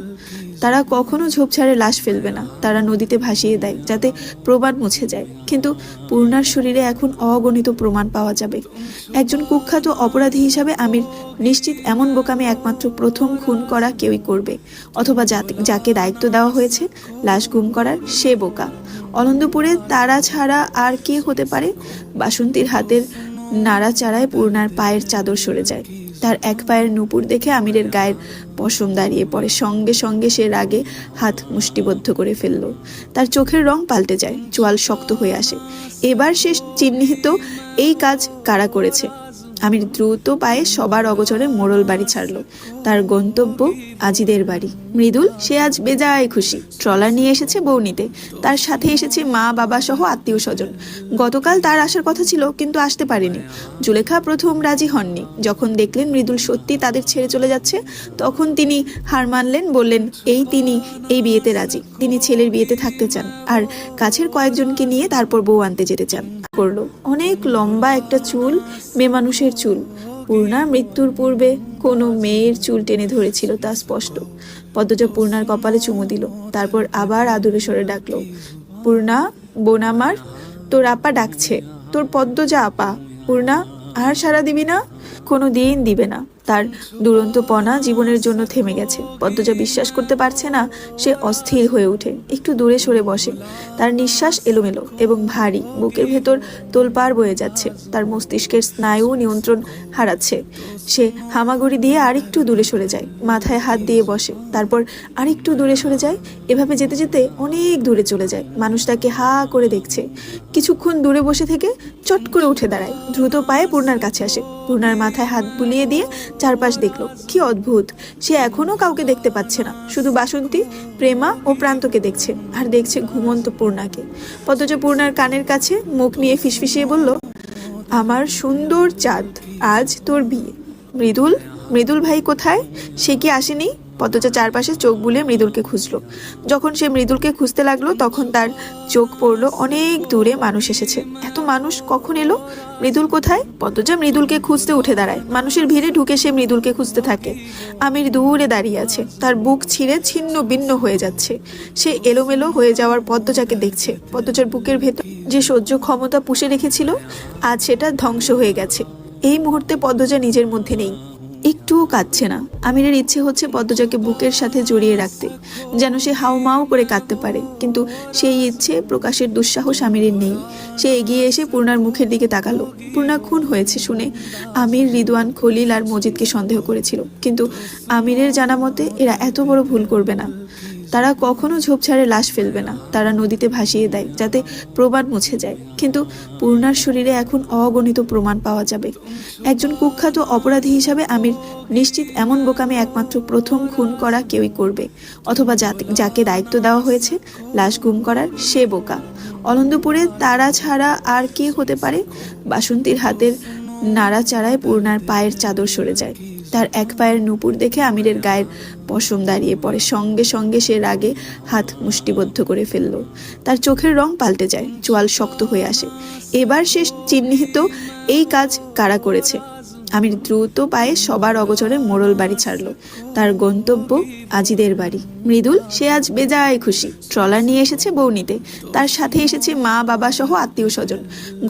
তারা কখনো ঝোপঝাড়ে লাশ ফেলবে না, তারা নদীতে ভাসিয়ে দেয় যাতে প্রমাণ মুছে যায়। কিন্তু পূর্ণার শরীরে এখন অগণিত প্রমাণ পাওয়া যাবে। একজন কুখ্যাত অপরাধী হিসাবে আমির নিশ্চিত এমন বোকামি একমাত্র প্রথম খুন করা কেউই করবে, অথবা যাকে দায়িত্ব দেওয়া হয়েছে লাশ গুম করার, সে বোকা। অনন্তপুরে তারা ছাড়া আর কে হতে পারে? বাসন্তীর হাতের নাড়াচাড়ায় পূর্ণার পায়ের চাদর সরে যায়। তার এক পায়ের নুপুর দেখে আমিরের গায়ের পশম দাঁড়িয়ে পড়ে। সঙ্গে সঙ্গে সে রাগে হাত মুষ্টিবদ্ধ করে ফেলল। তার চোখের রং পাল্টে যায়, চোয়াল শক্ত হয়ে আসে। এবার সে চিহ্নিত এই কাজ কারা করেছে। আমির দ্রুত পায়ে সবার অগোচরে মোড়ল বাড়ি ছাড়লো। তার গন্তব্য আজিদের বাড়ি। মৃদুল সে আজ বেজায় খুশি। ট্রলার নিয়ে এসেছে বউ নিতে, তার সাথে এসেছে মা বাবা সহ আত্মীয় স্বজন। গতকাল তার আসার কথা ছিল কিন্তু আসতে পারেনি। জুলেখা প্রথম রাজি হননি। যখন দেখলেন মৃদুল সত্যি তাদের ছেড়ে চলে যাচ্ছে, তখন তিনি হার মানলেন, বললেন তিনি এই বিয়েতে রাজি। তিনি ছেলের বিয়েতে থাকতে চান আর কাছের কয়েকজনকে নিয়ে তারপর বউ আনতে যেতে চান। করলো অনেক লম্বা একটা চুল, মেয়ে মানুষের চুল। পূর্ণার মৃত্যুর পূর্বে কোনো মেয়ের চুল টেনে ধরেছিল তা স্পষ্ট। পদ্মজা পূর্ণার কপালে চুমু দিল, তারপর আবার আদুরে স্বরে ডাকলো, পূর্ণা বোন আমার, তোর আপা ডাকছে, তোর পদ্মজা আপা। পূর্ণা আর সাড়া দিবি না? কোনো দিন দিবে না। তার দুরন্তপনা জীবনের জন্য থেমে গেছে। পদ্মজা বিশ্বাস করতে পারছে না। সে অস্থির হয়ে ওঠে, একটু দূরে সরে বসে। তার নিঃশ্বাস এলোমেলো এবং ভারী, বুকের ভেতর তোলপাড় বয়ে যাচ্ছে। তার মস্তিষ্কের স্নায়ু নিয়ন্ত্রণ হারাচ্ছে। সে হামাগুড়ি দিয়ে আরেকটু দূরে সরে যায়, মাথায় হাত দিয়ে বসে, তারপর আরেকটু দূরে সরে যায়। এভাবে যেতে যেতে অনেক দূরে চলে যায়। মানুষ তাকে হা করে দেখছে। কিছুক্ষণ দূরে বসে থেকে চট করে উঠে দাঁড়ায়, দ্রুত পায়ে পূর্ণার কাছে আসে। পূর্ণার মাথায় হাত বুলিয়ে দিয়ে চারপাশ দেখলো। কি অদ্ভুত, সে এখনো কাউকে দেখতে পাচ্ছে না, শুধু বাসন্তী, প্রেমা ও প্রান্তকে দেখছে, আর দেখছে ঘুমন্ত পূর্ণাকে। পদ্মজা পূর্ণার কানের কাছে মুখ নিয়ে ফিসফিসিয়ে বলল, আমার সুন্দর চাঁদ, আজ তোর বিয়ে। মৃদুল, মৃদুল ভাই কোথায়? সে কি আসেনি? পদ্মজা চারপাশে চোখ বুলিয়ে মৃদুলকে খুঁজলো। যখন সে মৃদুলকে খুঁজতে লাগলো, তখন তার চোখ পড়লো অনেক দূরে মানুষ এসেছে। এত মানুষ কখন এলো? মৃদুল কোথায়? পদ্মজা মৃদুলকে খুঁজতে উঠে দাঁড়ায়। মানুষের ভিড়ে ঢুকে সে মৃদুলকে খুঁজতে থাকে। আমির দূরে দাঁড়িয়ে আছে, তার বুক ছিঁড়ে ছিন্ন ভিন্ন হয়ে যাচ্ছে। সে এলোমেলো হয়ে যাওয়ার পদ্মজাকে দেখছে। পদ্মজার বুকের ভেতর যে সহ্য ক্ষমতা পুষে রেখেছিল, আজ সেটা ধ্বংস হয়ে গেছে। এই মুহূর্তে পদ্মজা নিজের মধ্যে নেই, একটুও কাঁদছে না। আমিরের ইচ্ছে হচ্ছে পদ্মজাকে বুকের সাথে জড়িয়ে রাখতে, যেন সে হাউমাউ করে কাঁদতে পারে, কিন্তু সেই ইচ্ছে প্রকাশের দুঃসাহস আমিরের নেই। সে এগিয়ে এসে পূর্ণার মুখের দিকে তাকালো। পূর্ণা খুন হয়েছে শুনে আমির, রিদওয়ান, খলিল আর মজিদকে সন্দেহ করেছিল, কিন্তু আমিরের জানা মতে এরা এত বড় ভুল করবে না। তারা কখনো ঝোপঝাড়ে লাশ ফেলবে না, তারা নদীতে ভাসিয়ে দেয় যাতে প্রমাণ মুছে যায়। কিন্তু পূর্ণার শরীরে এখন অগণিত প্রমাণ পাওয়া যাবে। একজন কুখ্যাত অপরাধী হিসাবে আমির নিশ্চিত এমন বোকামি একমাত্র প্রথম খুন করা কেউই করবে, অথবা যাকে দায়িত্ব দেওয়া হয়েছে লাশ গুম করার, সে বোকা। অলন্দপুরে তারা ছাড়া আর কে হতে পারে? বাসন্তীর হাতের নাড়াচাড়ায় পূর্ণার পায়ের চাদর সরে যায়। তার এক পায়ের নুপুর দেখে আমিরের গায়ের পশম দাঁড়িয়ে পড়ে। সঙ্গে সঙ্গে সে রাগে হাত মুষ্টিবদ্ধ করে ফেলল। তার চোখের রং পাল্টে যায়, চোয়াল শক্ত হয়ে আসে। এবার সে চিহ্নিত এই কাজ কারা করেছে। আমির দ্রুত পায়ে সবার অগোচরে মোড়ল বাড়ি ছাড়লো। তার গন্তব্য আজিদের বাড়ি। মৃদুল সে আজ বেজায় খুশি। ট্রলার নিয়ে এসেছে বউ নিতে, তার সাথে এসেছে মা বাবা সহ আত্মীয় স্বজন।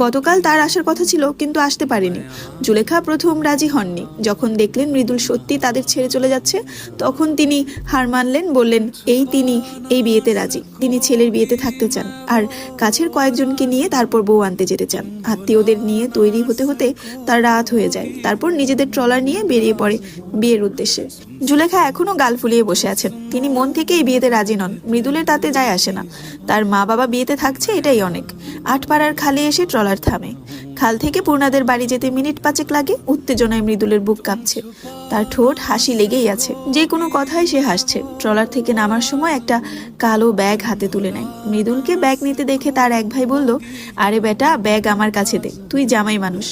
গতকাল তার আসার কথা ছিল কিন্তু আসতে পারেনি। জুলেখা প্রথম রাজি হননি। যখন দেখলেন মৃদুল সত্যি তাদের ছেড়ে চলে যাচ্ছে, তখন তিনি হার মানলেন, বললেন তিনি এই বিয়েতে রাজি। তিনি ছেলের বিয়েতে থাকতে চান আর কাছের কয়েকজনকে নিয়ে তারপর বউ আনতে যেতে চান। আত্মীয়দের নিয়ে তৈরি হতে হতে তার রাত হয়ে যায়। তারপর নিজেদের ট্রলার নিয়ে বেরিয়ে পড়ে বিয়ের উদ্দেশ্যে। জুলেখা এখনো গাল ফুলিয়ে বসে আছেন। তিনি মন থেকে এই বিয়েতে রাজি নন। মৃদুলের তাতে যায় আসে না। তার মা বাবা বিয়েতে থাকছে, এটাই অনেক। আটপাড়ার খালে এসে ট্রলার থামে। খাল থেকে পূর্ণাদের বাড়ি যেতে মিনিট 5 লাগে। উত্তেজনায় মৃদুলের বুক কাঁপছে। তার ঠোঁট হাসি লেগেই আছে, যে কোনো কথায় সে হাসছে। ট্রলার থেকে নামার সময় একটা কালো ব্যাগ হাতে তুলে নেয়। মৃদুলকে ব্যাগ নিতে দেখে তার এক ভাই বলল, আরে বেটা, ব্যাগ আমার কাছে দে, তুই জামাই মানুষ।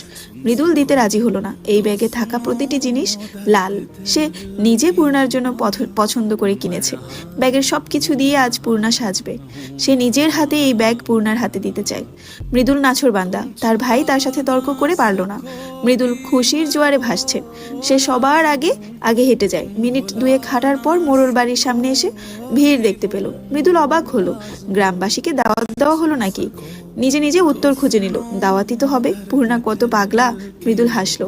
মৃদুল দিতে রাজি হলো না। এই ব্যাগে থাকা প্রতিটি জিনিস লাল। সে নিজে পূর্ণার জন্য পছন্দ করে কিনেছে। ব্যাগের সবকিছু দিয়ে আজ পূর্ণা সাজবে। সে নিজের হাতে এই ব্যাগ পূর্ণার হাতে দিতে চায়। মৃদুল নাছোড়বান্দা। তার ভাই তার সাথে তর্ক করে পারল না। মৃদুল খুশির জোয়ারে ভাসছে। সে সবার আগে হেঁটে যায়। মিনিট 2 হাঁটার পর মোড়ল বাড়ির সামনে এসে ভিড় দেখতে পেল। মৃদুল অবাক হলো। গ্রামবাসীকে দাওয়াত দেওয়া হলো নাকি? নিজে নিজে উত্তর খুঁজে নিল, দাওয়াতই তো হবে। পূর্ণা কত পাগলা। মৃদুল হাসলো।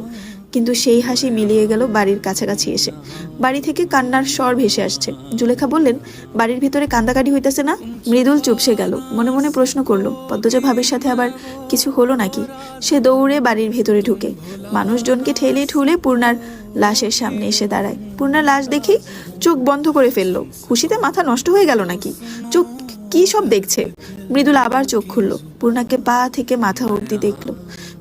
কিন্তু সেই হাসি মিলিয়ে গেল বাড়ির কাছাকাছি এসে। বাড়ি থেকে কান্নার স্বর ভেসে আসছে। জুলেখা বললেন, বাড়ির ভিতরে কান্দাকাটি হইতেছে না? মৃদুল চুপসে গেল, মনে মনে প্রশ্ন করলো, পদ্মজা ভাবির সাথে আবার কিছু হলো নাকি? সে দৌড়ে বাড়ির ভেতরে ঢুকে মানুষজনকে ঠেলে ঠুলে পূর্ণার লাশের সামনে এসে দাঁড়ায়। পূর্ণার লাশ দেখি চোখ বন্ধ করে ফেললো। খুশিতে মাথা নষ্ট হয়ে গেল নাকি? চোখ কি সব দেখছে? মৃদুল আবার চোখ খুললো, পূর্ণাকে পা থেকে মাথা অবধি দেখলো।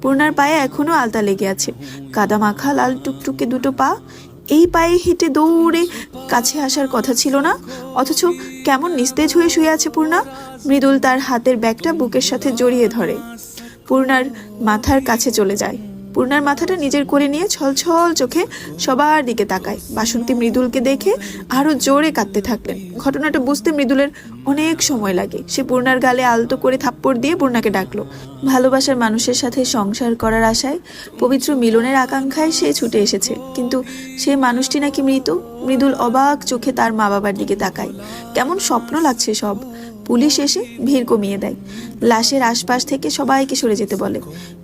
পূর্ণার পায়ে এখনো আলতা লেগে আছে, কাদা মাখা লাল টুকটুকে দুটো পা। এই পায়ে হেঁটে দৌড়ে কাছে আসার কথা ছিল না, অথচ কেমন নিস্তেজ হয়ে শুয়ে আছে পূর্ণা। মৃদুল তার হাতের ব্যাগটা বুকের সাথে জড়িয়ে ধরে পূর্ণার মাথার কাছে চলে যায়। পূর্ণার মাথাটা নিজের করে নিয়ে ছলছল চোখে সবার দিকে তাকায়। বাসন্তী মৃদুলকে দেখে আরো জোরে কাঁদতে থাকলেন। ঘটনাটা বুঝতে মৃদুলের অনেক সময় লাগে। সে পূর্ণার গালে আলতো করে থাপ্পড় দিয়ে পূর্ণাকে ডাকলো। ভালোবাসার মানুষের সাথে সংসার করার আশায়, পবিত্র মিলনের আকাঙ্ক্ষায় সে ছুটে এসেছে, কিন্তু সে মানুষটি নাকি মৃত। মৃদুল অবাক চোখে তার মা বাবার দিকে তাকায়। কেমন স্বপ্ন লাগছে সব। পুলিশ এসে ভিড় কমিয়ে দেয়, লাশের আশপাশ থেকে সবাইকে সরে যেতে বলে।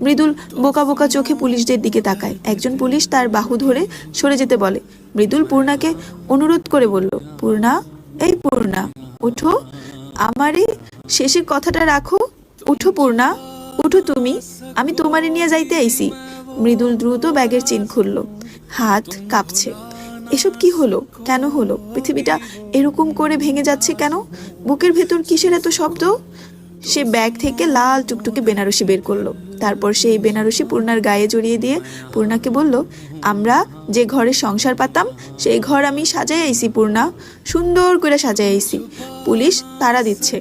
মৃদুল বোকা বোকা চোখে পুলিশদের দিকে তাকায়। একজন পুলিশ তার বাহু ধরে সরে যেতে বলে। মৃদুল পূর্ণাকে অনুরোধ করে বলল, পূর্ণা, এই পূর্ণা, ওঠো, আমারে শেষের কথাটা রাখো, উঠো পূর্ণা, উঠো তুমি, আমি তোমারে নিয়ে যাইতে আইছি। মৃদুল দ্রুত ব্যাগের চেন খুলল, হাত কাঁপছে। এসব কি হলো? কেন হলো? পৃথিবীটা এরকম করে ভেঙে যাচ্ছে কেন? বুকের ভেতর কিসের এত শব্দ? সে ব্যাগ থেকে লাল টুকটুকে বেনারসি বের করলো। তারপর সেই বেনারসি পূর্ণার গায়ে জড়িয়ে দিয়ে পূর্ণাকে বলল, আমরা যে ঘরে সংসার পাতাম সেই ঘর আমি সাজাই আইছি পূর্ণা, সুন্দর করে সাজাই আইছি। পুলিশ তাড়া দিচ্ছে,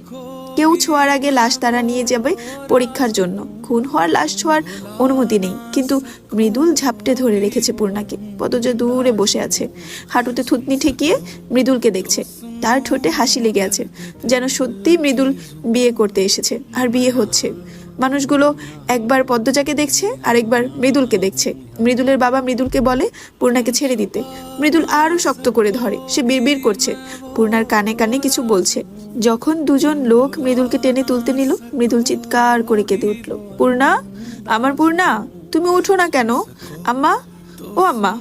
কেউ ছোঁয়ার আগে লাশ তারা নিয়ে যাবে পরীক্ষার জন্য। খুন হওয়ার লাশ ছোঁয়ার অনুমতি নেই। কিন্তু মৃদুল ঝাপটে ধরে রেখেছে পূর্ণাকে। পদ্মজা দূরে বসে আছে, হাঁটুতে থুতনি ঠেকিয়ে মৃদুলকে দেখছে। তার ঠোঁটে হাসি লেগে আছে, যেন সত্যি মৃদুল বিয়ে করতে এসেছে, আর বিয়ে হচ্ছে। মানুষগুলো একবার পদ্মজাকে দেখছে, আরেকবার মৃদুলকে দেখছে। মৃদুলের বাবা মৃদুলকে বলে পূর্ণাকে ছেড়ে দিতে। মৃদুল আরো শক্ত করে ধরে। সে বিড়বিড় করছে, পূর্ণার কানে কানে কিছু বলছে। যখন দুজন লোক মৃদুলকে টেনে তুলতে নিল, মৃদুল চিৎকার করে কেঁদে উঠল, পূর্ণা, আমার পূর্ণা, তুমি উঠো না কেন? আম্মা, ও আম্মা,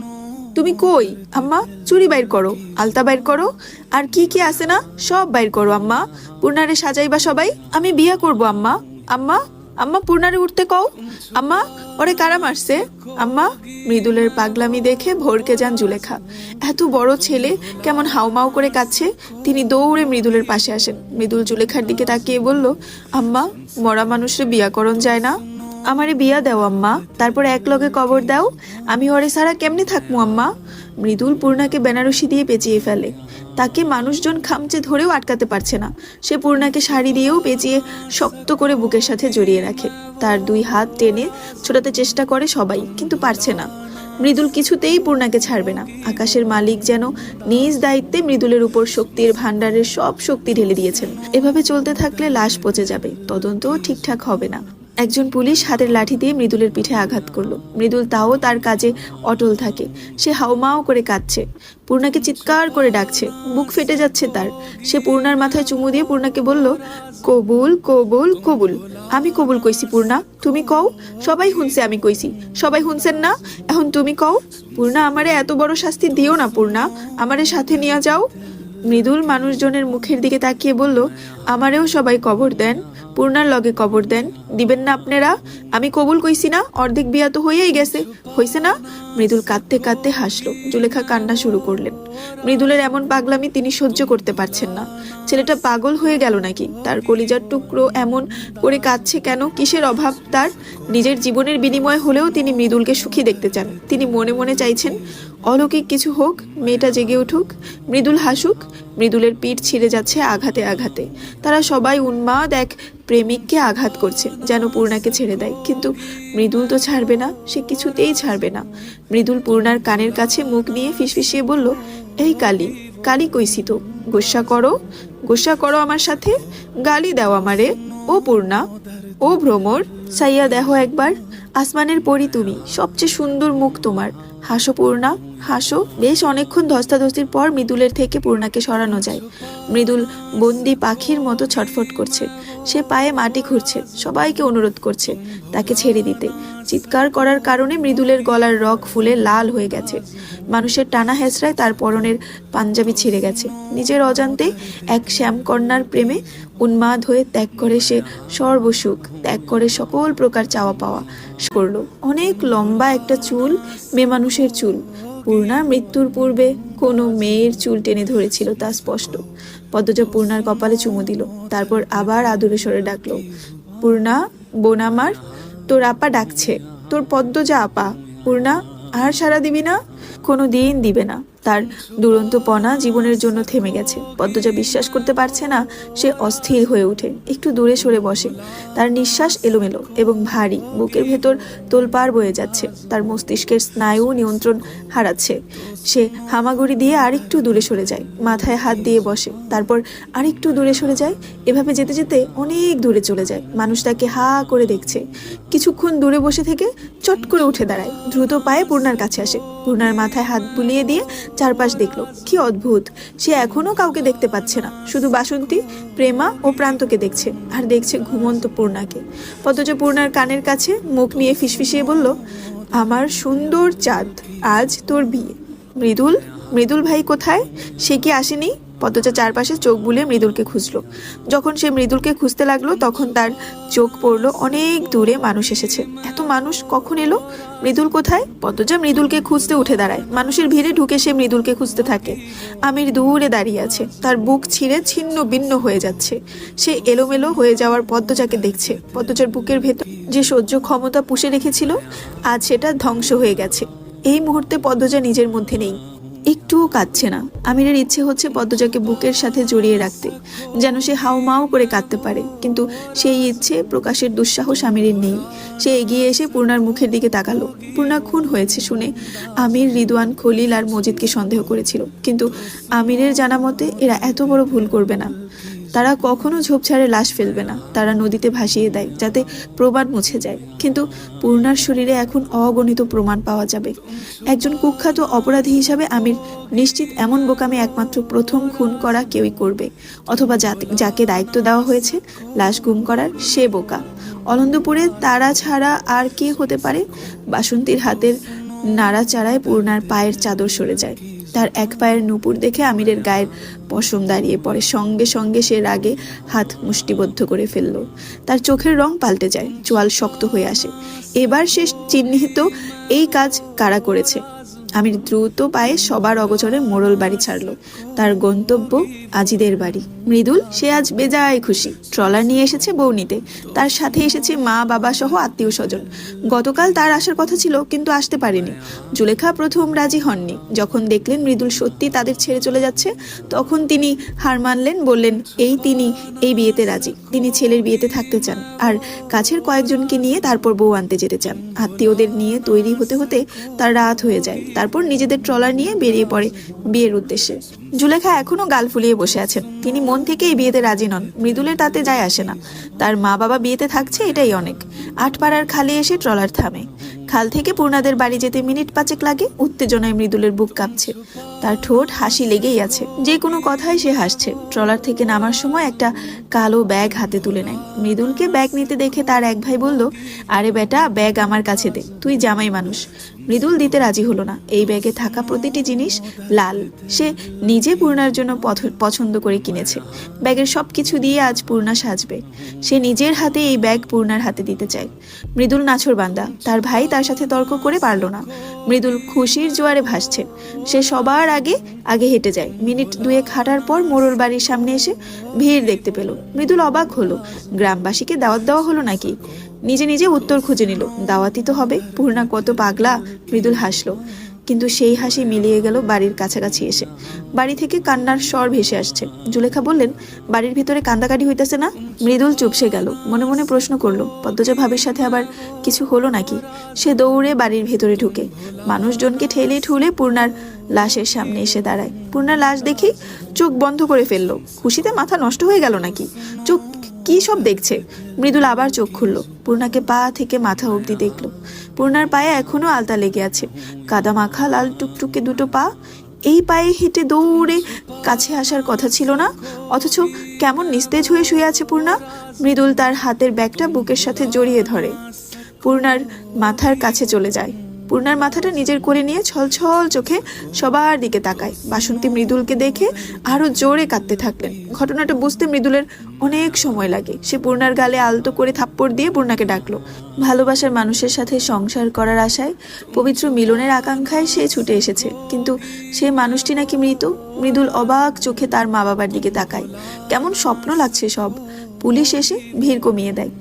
তুমি কই? আম্মা, চুড়ি বাইর করো, আলতা বাইর করো, আর কি কি আছে না সব বাইর করো আম্মা। পূর্ণারে সাজাইবা সবাই, আমি বিয়া করব আম্মা। আম্মা, আম্মা, পূর্ণারে উঠতে কও। আম্মা, ওরে কারা মারছে? আম্মা। মৃদুলের পাগলামি দেখে ভরকে যান জুলেখা। এত বড় ছেলে কেমন হাউমাউ করে কাঁদছে। তিনি দৌড়ে মৃদুলের পাশে আসেন। মৃদুল জুলেখার দিকে তাকিয়ে বলল, আম্মা, মরা মানুষরে বিয়া করণ যায় না? আমারে বিয়া দাও আম্মা, তারপর এক লগে কবর দাও। আমি ওরে সারা কেমনে থাকবো আম্মা? মৃদুল পূর্ণাকে বেনারসি দিয়ে পেঁচিয়ে ফেলে। তাকে মানুষজন খামচে ধরেও আটকাতে পারছে না। সে পূর্ণাকে শাড়ি দিয়েও পেঁচিয়ে শক্ত করে বুকের সাথে জড়িয়ে রাখে। তার দুই হাত টেনে ছোটাতে চেষ্টা করে সবাই, কিন্তু পারছে না। মৃদুল কিছুতেই পূর্ণাকে ছাড়বে না। আকাশের মালিক যেন নিজ দায়িত্বে মৃদুলের উপর শক্তির ভান্ডারের সব শক্তি ঢেলে দিয়েছেন। এভাবে চলতে থাকলে লাশ পচে যাবে, তদন্তও ঠিকঠাক হবে না। একজন পুলিশ হাতের লাঠি দিয়ে মৃদুলের পিঠে আঘাত করলো। মৃদুল তাও তার কাজে অটল থাকে। সে হাউমাউ করে কাঁদছে, পূর্ণাকে চিৎকার করে ডাকছে, বুক ফেটে যাচ্ছে তার। সে পূর্ণার মাথায় চুমু দিয়ে পূর্ণাকে বলল, কবুল, কবুল, কবুল। আমি কবুল কইছি পূর্ণা, তুমি কও। সবাই শুনছে আমি কইছি, সবাই শুনছেন না? এখন তুমি কও। পূর্ণা, আমারে এত বড় শাস্তি দিও না পূর্ণা, আমারে সাথে নিয়ে যাও। মৃদুল মানুষজনের মুখের দিকে তাকিয়ে বলল, আমারেও সবাই কবর দেন, পূর্ণার লগে কবর দেন, দিবেন না আপনারা? আমি কবুল কইছি না, অর্ধেক বিয়া তো হয়েই গেছে, হইছে না? মৃদুল কাঁদতে কাঁদতে হাসলো। জুলেখা কান্না শুরু করলেন। মৃদুলের এমন পাগলামি তিনি সহ্য করতে পারছেন না। ছেলেটা পাগল হয়ে গেল নাকি? তার কলিজার টুকরো এমন করে কাঁদছে কেন? কিসের অভাব তার? নিজের জীবনের বিনিময় হলেও তিনি মৃদুলকে সুখী দেখতে চান। তিনি মনে মনে চাইছেন অলৌকিক কিছু হোক, মেয়েটা জেগে উঠুক, মৃদুল হাসুক। মৃদুলের পিঠ ছিঁড়ে যাচ্ছে আঘাতে আঘাতে। তারা সবাই উন্মাদ এক প্রেমিককে আঘাত করছে, যেন পূর্ণাকে ছেড়ে দেয়। কিন্তু মৃদুল তো ছাড়বে না, সে কিছুতেই ছাড়বে না। মৃদুল পূর্ণার কানের কাছে মুখ নিয়ে ফিসফিসিয়ে বলল, এই কালী, কালী কইছি তো, গোসা করো, গোসা করো আমার সাথে, গালি দাও আমারে। ও পূর্ণা, ও ভ্রমর, চাইয়া দেখো একবার, আসমানের পরি তুমি, সবচেয়ে সুন্দর মুখ তোমার, হাসো পূর্ণা, হাসো। বেশ অনেকক্ষণ ধস্তাধস্তির পর মৃদুলের থেকে পূর্ণাকে সরানো যায়। মৃদুল বন্দি পাখির মতো ছটফট করছে। সে পায়ে মাটি খুঁড়ছে, সবাইকে অনুরোধ করছে তাকে ছেড়ে দিতে। চিৎকার করার কারণে মৃদুলের গলার রগ ফুলে লাল হয়ে গেছে। মানুষের টানা হেঁচড়ায় তার পরনের পাঞ্জাবি ছিঁড়ে গেছে। নিজের অজান্তে এক শ্যামকন্যার প্রেমে উন্মাদ হয়ে ত্যাগ করে সে সর্বসুখ, ত্যাগ করে সকল প্রকার চাওয়া পাওয়া করলো। অনেক লম্বা একটা চুল, মেয়ে মানুষের চুল। পূর্ণার মৃত্যুর পূর্বে কোনো মেয়ের চুল টেনে ধরেছিল তা স্পষ্ট। পদ্মজা পূর্ণার কপালে চুমু দিল, তারপর আবার আদুরে সরে ডাকলো, পূর্ণা বোন আমার, তোর আপা ডাকছে, তোর পদ্মজা আপা। পূর্ণা, আর সাড়া দিবি না? কোনো দিন দিবে না। তার দুরন্তপনা জীবনের জন্য থেমে গেছে। পদ্মজা বিশ্বাস করতে পারছে না। সে অস্থির হয়ে ওঠে, একটু দূরে সরে বসে। তার নিঃশ্বাস এলোমেলো এবং ভারী, বুকের ভেতর তোলপাড় বয়ে যাচ্ছে। তার মস্তিষ্কের স্নায়ু নিয়ন্ত্রণ হারাচ্ছে। সে হামাগুড়ি দিয়ে আরেকটু দূরে সরে যায়, মাথায় হাত দিয়ে বসে, তারপর আরেকটু দূরে সরে যায়। এভাবে যেতে যেতে অনেক দূরে চলে যায়। মানুষ তাকে হা করে দেখছে। কিছুক্ষণ দূরে বসে থেকে চট করে উঠে দাঁড়ায়, দ্রুত পায়ে পূর্ণার কাছে আসে। পূর্ণার মাথায় হাত বুলিয়ে দিয়ে চারপাশ দেখলো। কি অদ্ভুত, সে এখনো কাউকে দেখতে পাচ্ছে না, শুধু বাসন্তী, প্রেমা ও প্রান্তকে দেখছে, আর দেখছে ঘুমন্ত পূর্ণাকে। পদ্মজা পূর্ণার কানের কাছে মুখ নিয়ে ফিসফিসিয়ে বলল, আমার সুন্দর চাঁদ, আজ তোর বিয়ে। মৃদুল, মৃদুল ভাই কোথায়? সে কি আসেনি? পদ্মজা চারপাশে চোখ বুলিয়ে মৃদুলকে খুঁজলো। যখন সে মৃদুলকে খুঁজতে লাগলো তখন তার চোখ পড়লো অনেক দূরে মানুষ এসেছে। এত মানুষ কখন এলো? মৃদুল কোথায়? পদ্মজা মৃদুলকে খুঁজতে উঠে দাঁড়ায়। মানুষের ভিড়ে ঢুকে সে মৃদুলকে খুঁজতে থাকে। আমির দূরে দাঁড়িয়ে আছে, তার বুক ছিঁড়ে ছিন্ন ভিন্ন হয়ে যাচ্ছে। সে এলোমেলো হয়ে যাওয়ার পদ্মজাকে দেখছে। পদ্মজার বুকের ভেতর যে সহ্য ক্ষমতা পুষে রেখেছিল, আজ সেটা ধ্বংস হয়ে গেছে। এই মুহূর্তে পদ্মজা নিজের মধ্যে নেই, একটুও কাঁদছে না। আমিরের ইচ্ছে হচ্ছে পদ্মজাকে বুকের সাথে জড়িয়ে রাখতে, যেন সে হাউমাউ করে কাঁদতে পারে, কিন্তু সেই ইচ্ছে প্রকাশের দুঃসাহস আমিরের নেই। সে এগিয়ে এসে পূর্ণার মুখের দিকে তাকালো। পূর্ণা খুন হয়েছে শুনে আমির, রিদওয়ান, খলিল আর মজিদকে সন্দেহ করেছিল, কিন্তু আমিরের জানা মতে এরা এত বড় ভুল করবে না। তারা কখনো ঝোপঝাড়ে লাশ ফেলবে না, তারা নদীতে ভাসিয়ে দেয় যাতে প্রমাণ মুছে যায়। কিন্তু পূর্ণার শরীরে এখন অগণিত প্রমাণ পাওয়া যাবে। একজন কুখ্যাত অপরাধী হিসাবে আমির নিশ্চিত এমন বোকামি একমাত্র প্রথম খুন করা কেউই করবে, অথবা যাকে দায়িত্ব দেওয়া হয়েছে লাশ গুম করার, সে বোকা। অলন্দপুরে তারা ছাড়া আর কে হতে পারে? বাসন্তীর হাতের নাড়াচাড়ায় পূর্ণার পায়ের চাদর সরে যায়। তার এক পায়ের নুপুর দেখে আমিরের গায়ের পশম দাঁড়িয়ে পড়ে। সঙ্গে সঙ্গে সে রাগে হাত মুষ্টিবদ্ধ করে ফেলল। তার চোখের রং পাল্টে যায়, চোয়াল শক্ত হয়ে আসে। এবার সে চিহ্নিত এই কাজ কারা করেছে। আমির দ্রুত পায়ে সবার অগোচরে মোড়ল বাড়ি ছাড়লো। তার গন্তব্য আজিদের বাড়ি। মৃদুল, সে আজ বেজায় খুশি। ট্রলার নিয়ে এসেছে বউ নিতে, তার সাথে এসেছে মা বাবা সহ আত্মীয় স্বজন। গতকাল তার আসার কথা ছিল, কিন্তু আসতে পারেনি। জুলেখা প্রথম রাজি হননি। যখন দেখলেন মৃদুল সত্যি তাদের ছেড়ে চলে যাচ্ছে, তখন তিনি হার মানলেন, বললেন তিনি এই বিয়েতে রাজি। তিনি ছেলের বিয়েতে থাকতে চান, আর কাছের কয়েকজনকে নিয়ে তারপর বউ আনতে যেতে চান। আত্মীয়দের নিয়ে তৈরি হতে হতে তার রাত হয়ে যায়। তারপর নিজেদের ট্রলার নিয়ে বেরিয়ে পড়ে বিয়ের উদ্দেশ্যে। জুলেখা এখনো গাল ফুলিয়ে বসে আছেন। তিনি মন থেকে এই বিয়েতে রাজি নন। মৃদুলের তাতে যায় আসে না। তার মা বাবা বিয়েতে থাকছে, এটাই অনেক। আটপাড়ার খালে এসে ট্রলার থামে। খাল থেকে পূর্ণাদের বাড়ি যেতে মিনিট 5 লাগে। উত্তেজনায় মৃদুলের বুক কাঁপছে। তার ঠোঁট হাসি লেগেই আছে, যে কোনো কথায় সে হাসছে। ট্রলার থেকে নামার সময় একটা কালো ব্যাগ হাতে তুলে নেয়। মৃদুলকে ব্যাগ নিতে দেখে তার এক ভাই বলল, আরে বেটা, ব্যাগ আমার কাছে দে, তুই জামাই মানুষ। মৃদুল দিতে রাজি হলো না। এই ব্যাগে থাকা প্রতিটি জিনিস লাল। সে নিজে পূর্ণার জন্য পছন্দ করে কিনেছে। ব্যাগের সবকিছু দিয়ে আজ পূর্ণা সাজবে। সে নিজের হাতে এই ব্যাগ পূর্ণার হাতে দিতে চায়। মৃদুল নাছোড়বান্দা। তার ভাই তার সাথে তর্ক করে পারল না। মৃদুল খুশির জোয়ারে ভাসছে। সে সবার আগে হেঁটে যায়। মিনিট 2 হাঁটার পর মোড়ল বাড়ির সামনে এসে ভিড় দেখতে পেল। মৃদুল অবাক হলো। গ্রামবাসীকে দাওয়াত দেওয়া হলো নাকি? নিজে নিজে উত্তর খুঁজে নিল, দাওয়াতই তো হবে। পূর্ণা কত পাগলা। মৃদুল হাসলো, কিন্তু সেই হাসি মিলিয়ে গেল বাড়ির কাছাকাছি এসে। বাড়ি থেকে কান্নার স্বর ভেসে আসছে। জুলেখা বললেন, বাড়ির ভিতরে কান্দাকাটি হইতেছে না? মৃদুল চুপসে গেল। মনে মনে প্রশ্ন করলো, পদ্মজা ভাবির সাথে আবার কিছু হলো নাকি? সে দৌড়ে বাড়ির ভেতরে ঢুকে মানুষজনকে ঠেলে ঠুলে পূর্ণার লাশের সামনে এসে দাঁড়ায়। পূর্ণার লাশ দেখি চোখ বন্ধ করে ফেললো। খুশিতে মাথা নষ্ট হয়ে গেল নাকি? চোখ কি সব দেখছে? মৃদুল আবার চোখ খুলল। পূর্ণাকে পা থেকে মাথা অবধি দেখলো। পূর্ণার পায়ে এখনো আলতা লেগে আছে। কাদা মাখা লাল টুকটুকে দুটো পা। এই পায়ে হেঁটে দৌড়ে কাছে আসার কথা ছিল না, অথচ কেমন নিস্তেজ হয়ে শুয়ে আছে পূর্ণা। মৃদুল তার হাতের ব্যাগটা বুকের সাথে জড়িয়ে ধরে। পূর্ণার মাথার কাছে চলে যায়। পূর্ণার মাথাটা নিজের কোলে নিয়ে ছলছল চোখে সবার দিকে তাকায়। বাসন্তী মৃদুলকে দেখে আরো জোরে কাঁদতে থাকলেন। ঘটনাটা বুঝতে মৃদুলের অনেক সময় লাগে। সে পূর্ণার গালে আলতো করে থাপ্পড় দিয়ে পূর্ণাকে ডাকলো। ভালোবাসার মানুষের সাথে সংসার করার আশায়, পবিত্র মিলনের আকাঙ্ক্ষায় সে ছুটে এসেছে, কিন্তু সে মানুষটি নাকি মৃত। মৃদুল অবাক চোখে তার মা বাবার দিকে তাকায়। কেমন স্বপ্ন লাগছে সব। পুলিশ এসে ভিড় কমিয়ে দেয়।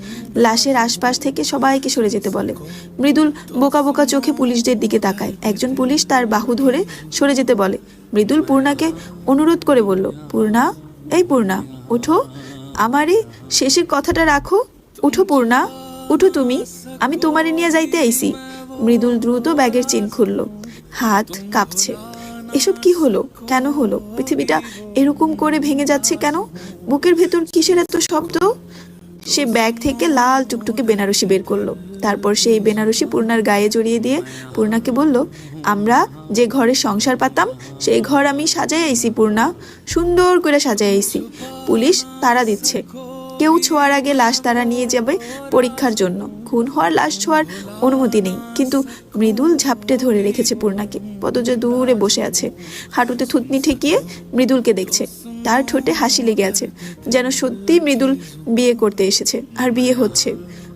লাশের আশপাশ থেকে সবাইকে সরে যেতে বলে। মৃদুল বোকা বোকা চোখে পুলিশদের দিকে তাকায়। একজন পুলিশ তার বাহু ধরে সরে যেতে বলে। মৃদুল পূর্ণাকে অনুরোধ করে বলল, পূর্ণা, এই পূর্ণা, ওঠো, আমারই শেষের কথাটা রাখো, উঠো পূর্ণা, উঠো তুমি, আমি তোমারে নিয়ে যাইতে আইছি। মৃদুল দ্রুত ব্যাগের চেন খুলল। হাত কাঁপছে। এসব কি হলো? কেন হলো? পৃথিবীটা এরকম করে ভেঙে যাচ্ছে কেন? বুকের ভেতর কিসের এত শব্দ? সে ব্যাগ থেকে লাল টুকটুকে বেনারসি বের করলো। তারপর সেই বেনারসি পূর্ণার গায়ে জড়িয়ে দিয়ে পূর্ণাকে বলল, আমরা যে ঘরে সংসার পাতাম সেই ঘর আমি সাজাই আইছি পূর্ণা, সুন্দর করে সাজাই আইছি। পুলিশ তাড়া দিচ্ছে। কেউ ছোঁয়ার আগে লাশ তারা নিয়ে যাবে পরীক্ষার জন্য। খুন হওয়ার লাশ ছোঁয়ার অনুমতি নেই। কিন্তু মৃদুল ঝাপটে ধরে রেখেছে পূর্ণাকে। পদজ দূরে বসে আছে, হাঁটুতে থুতনি ঠেকিয়ে মৃদুলকে দেখছে। তার ঠোঁটে হাসি লেগে আছে, যেন সত্যি মৃদুল বিয়ে করতে এসেছে, আর বিয়ে হচ্ছে।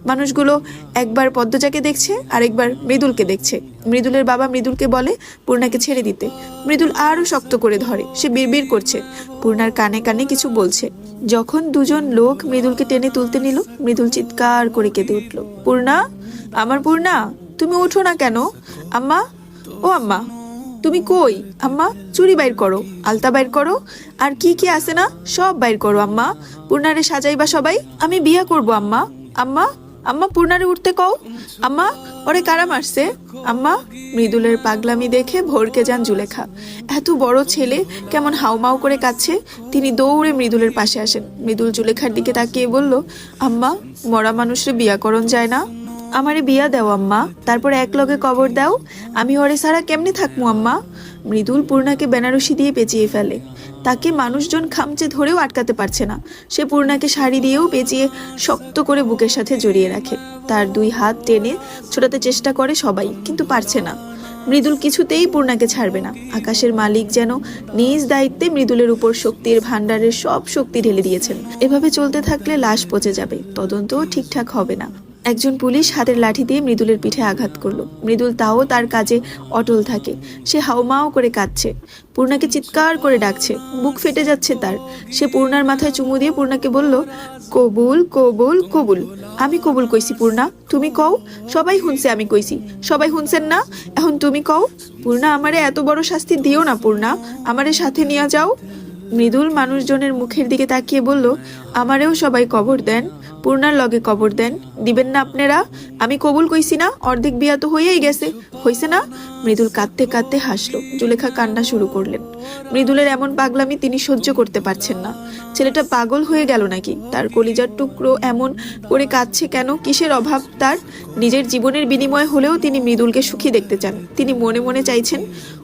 মানুষগুলো একবার পদ্মজাকে দেখছে, আরেকবার মৃদুলকে দেখছে। মৃদুলের বাবা মৃদুলকে বলে পূর্ণাকে ছেড়ে দিতে। মৃদুল আরো শক্ত করে ধরে। সে বিড়বিড় করছে, পূর্ণার কানে কানে কিছু বলছে। যখন দুজন লোক মৃদুলকে টেনে তুলতে নিল, মৃদুল চিৎকার করে কেঁদে উঠল, পূর্ণা, আমার পূর্ণা, তুমি উঠো না কেন? আম্মা, ও আম্মা, তুমি কই? আম্মা, চুড়ি বাইর করো, আলতা বাইর করো, আর কি কি আছে না সব বাইর করো আম্মা। পূর্ণারে সাজাইবা সবাই, আমি বিয়া করব আম্মা। আম্মা, আম্মা, পূর্ণারে উঠতে কও। আম্মা, ওরে কারা মারছে? আম্মা। মৃদুলের পাগলামি দেখে ভরকে যান জুলেখা। এত বড় ছেলে কেমন হাউমাউ করে কাঁদছে। তিনি দৌড়ে মৃদুলের পাশে আসেন। মৃদুল জুলেখার দিকে তাকিয়ে বলল, আম্মা, মরা মানুষের বিয়া করণ যায় না? আমারে বিয়া দাও আম্মা, তারপর এক লগে কবর দাও। আমি ওরে সারা কেমনে থাকবো আম্মা? মৃদুল পূর্ণাকে বেনারসি দিয়ে পেঁচিয়ে ফেলে। তাকে মানুষজন খামচে ধরেও আটকাতে পারছে না। সে পূর্ণাকে শাড়ি দিয়েও পেঁচিয়ে শক্ত করে বুকের সাথে জড়িয়ে রাখে। তার দুই হাত টেনে ছোটাতে চেষ্টা করে সবাই, কিন্তু পারছে না। মৃদুল কিছুতেই পূর্ণাকে ছাড়বে না। আকাশের মালিক যেন নিজ দায়িত্বে মৃদুলের উপর শক্তির ভান্ডারের সব শক্তি ঢেলে দিয়েছেন। এভাবে চলতে থাকলে লাশ পচে যাবে, তদন্তও ঠিকঠাক হবে না। একজন পুলিশ হাতের লাঠি দিয়ে মৃদুলের পিঠে আঘাত করলো। মৃদুল তাও তার কাজে অটল থাকে। সে হাউমাউ করে কাঁদছে, পূর্ণাকে চিৎকার করে ডাকছে, বুক ফেটে যাচ্ছে তার। সে পূর্ণার মাথায় চুমু দিয়ে পূর্ণাকে বলল, কবুল, কবুল, কবুল। আমি কবুল কইছি পূর্ণা, তুমি কও। সবাই শুনছে আমি কইছি, সবাই শুনছেন না? এখন তুমি কও। পূর্ণা, আমারে এত বড় শাস্তি দিও না পূর্ণা, আমারে সাথে নিয়ে যাও। মৃদুল মানুষজনের মুখের দিকে তাকিয়ে বলল, আমারেও সবাই কবর দেন, পূর্ণার লগে কবর দেন, দিবেন না আপনারা? আমি কবুল কইছি না, অর্ধেক বিয়া তো হয়েই গেছে, হইছে না? মৃদুল কাঁদতে কাঁদতে হাসলো। জুলেখা কান্না শুরু করলেন। মৃদুলের এমন পাগলামি তিনি সহ্য করতে পারছেন না। ছেলেটা পাগল হয়ে গেল নাকি? তার কলিজার টুকরো এমন করে কাঁদছে কেন? কিসের অভাব তার? নিজের জীবনের বিনিময় হলেও তিনি মৃদুলকে সুখী দেখতে চান। তিনি মনে মনে চাইছেন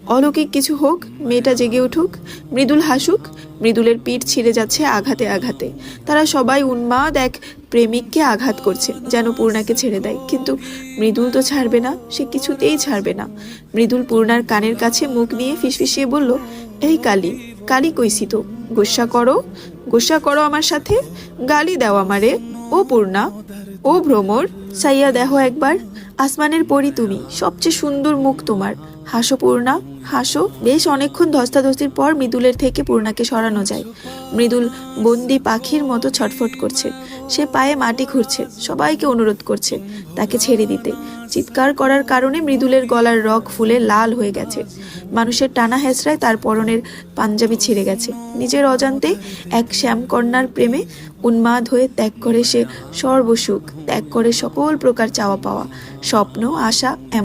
অলৌকিক কিছু হোক, মেয়েটা জেগে উঠুক, মৃদুল হাসুক। মৃদুলের পিঠ ছিঁড়ে যাচ্ছে আঘাতে আঘাতে। তারা সবাই উন্মাদ এক প্রেমিককে আঘাত করছে, যেন পূর্ণাকে ছেড়ে দেয়। কিন্তু মৃদুল তো ছাড়বে না, সে কিছুতেই ছাড়বে না। মৃদুল পূর্ণার কানের কাছে মুখ নিয়ে ফিসফিসিয়ে বলল, এই কালী, কালী কইছি তো, গোসা করো, গোসা করো আমার সাথে, গালি দাও আমারে। ও পূর্ণা, ও ভ্রমর, চাইয়া দেখো একবার, আসমানের পরি তুমি, সবচেয়ে সুন্দর মুখ তোমার, হাসো পূর্ণা, হাসো। বেশ অনেকক্ষণ ধস্তাধস্তির পর মৃদুলের থেকে পূর্ণাকে সরানো যায়। মৃদুল বন্দি পাখির মতো ছটফট করছে। সে পায়ে মাটি খুঁড়ছে, সবাইকে অনুরোধ করছে তাকে ছেড়ে দিতে। চিৎকার করার কারণে মৃদুলের গলার রগ ফুলে লাল হয়ে গেছে। মানুষের টানা হেঁচড়ায় তার পরনের পাঞ্জাবি ছিঁড়ে গেছে। নিজের অজান্তে এক শ্যামকন্যার প্রেমে উন্মাদ হয়ে ত্যাগ করে সে সর্বসুখ, ত্যাগ করে সকল প্রকার চাওয়া পাওয়া, স্বপ্ন, আশা।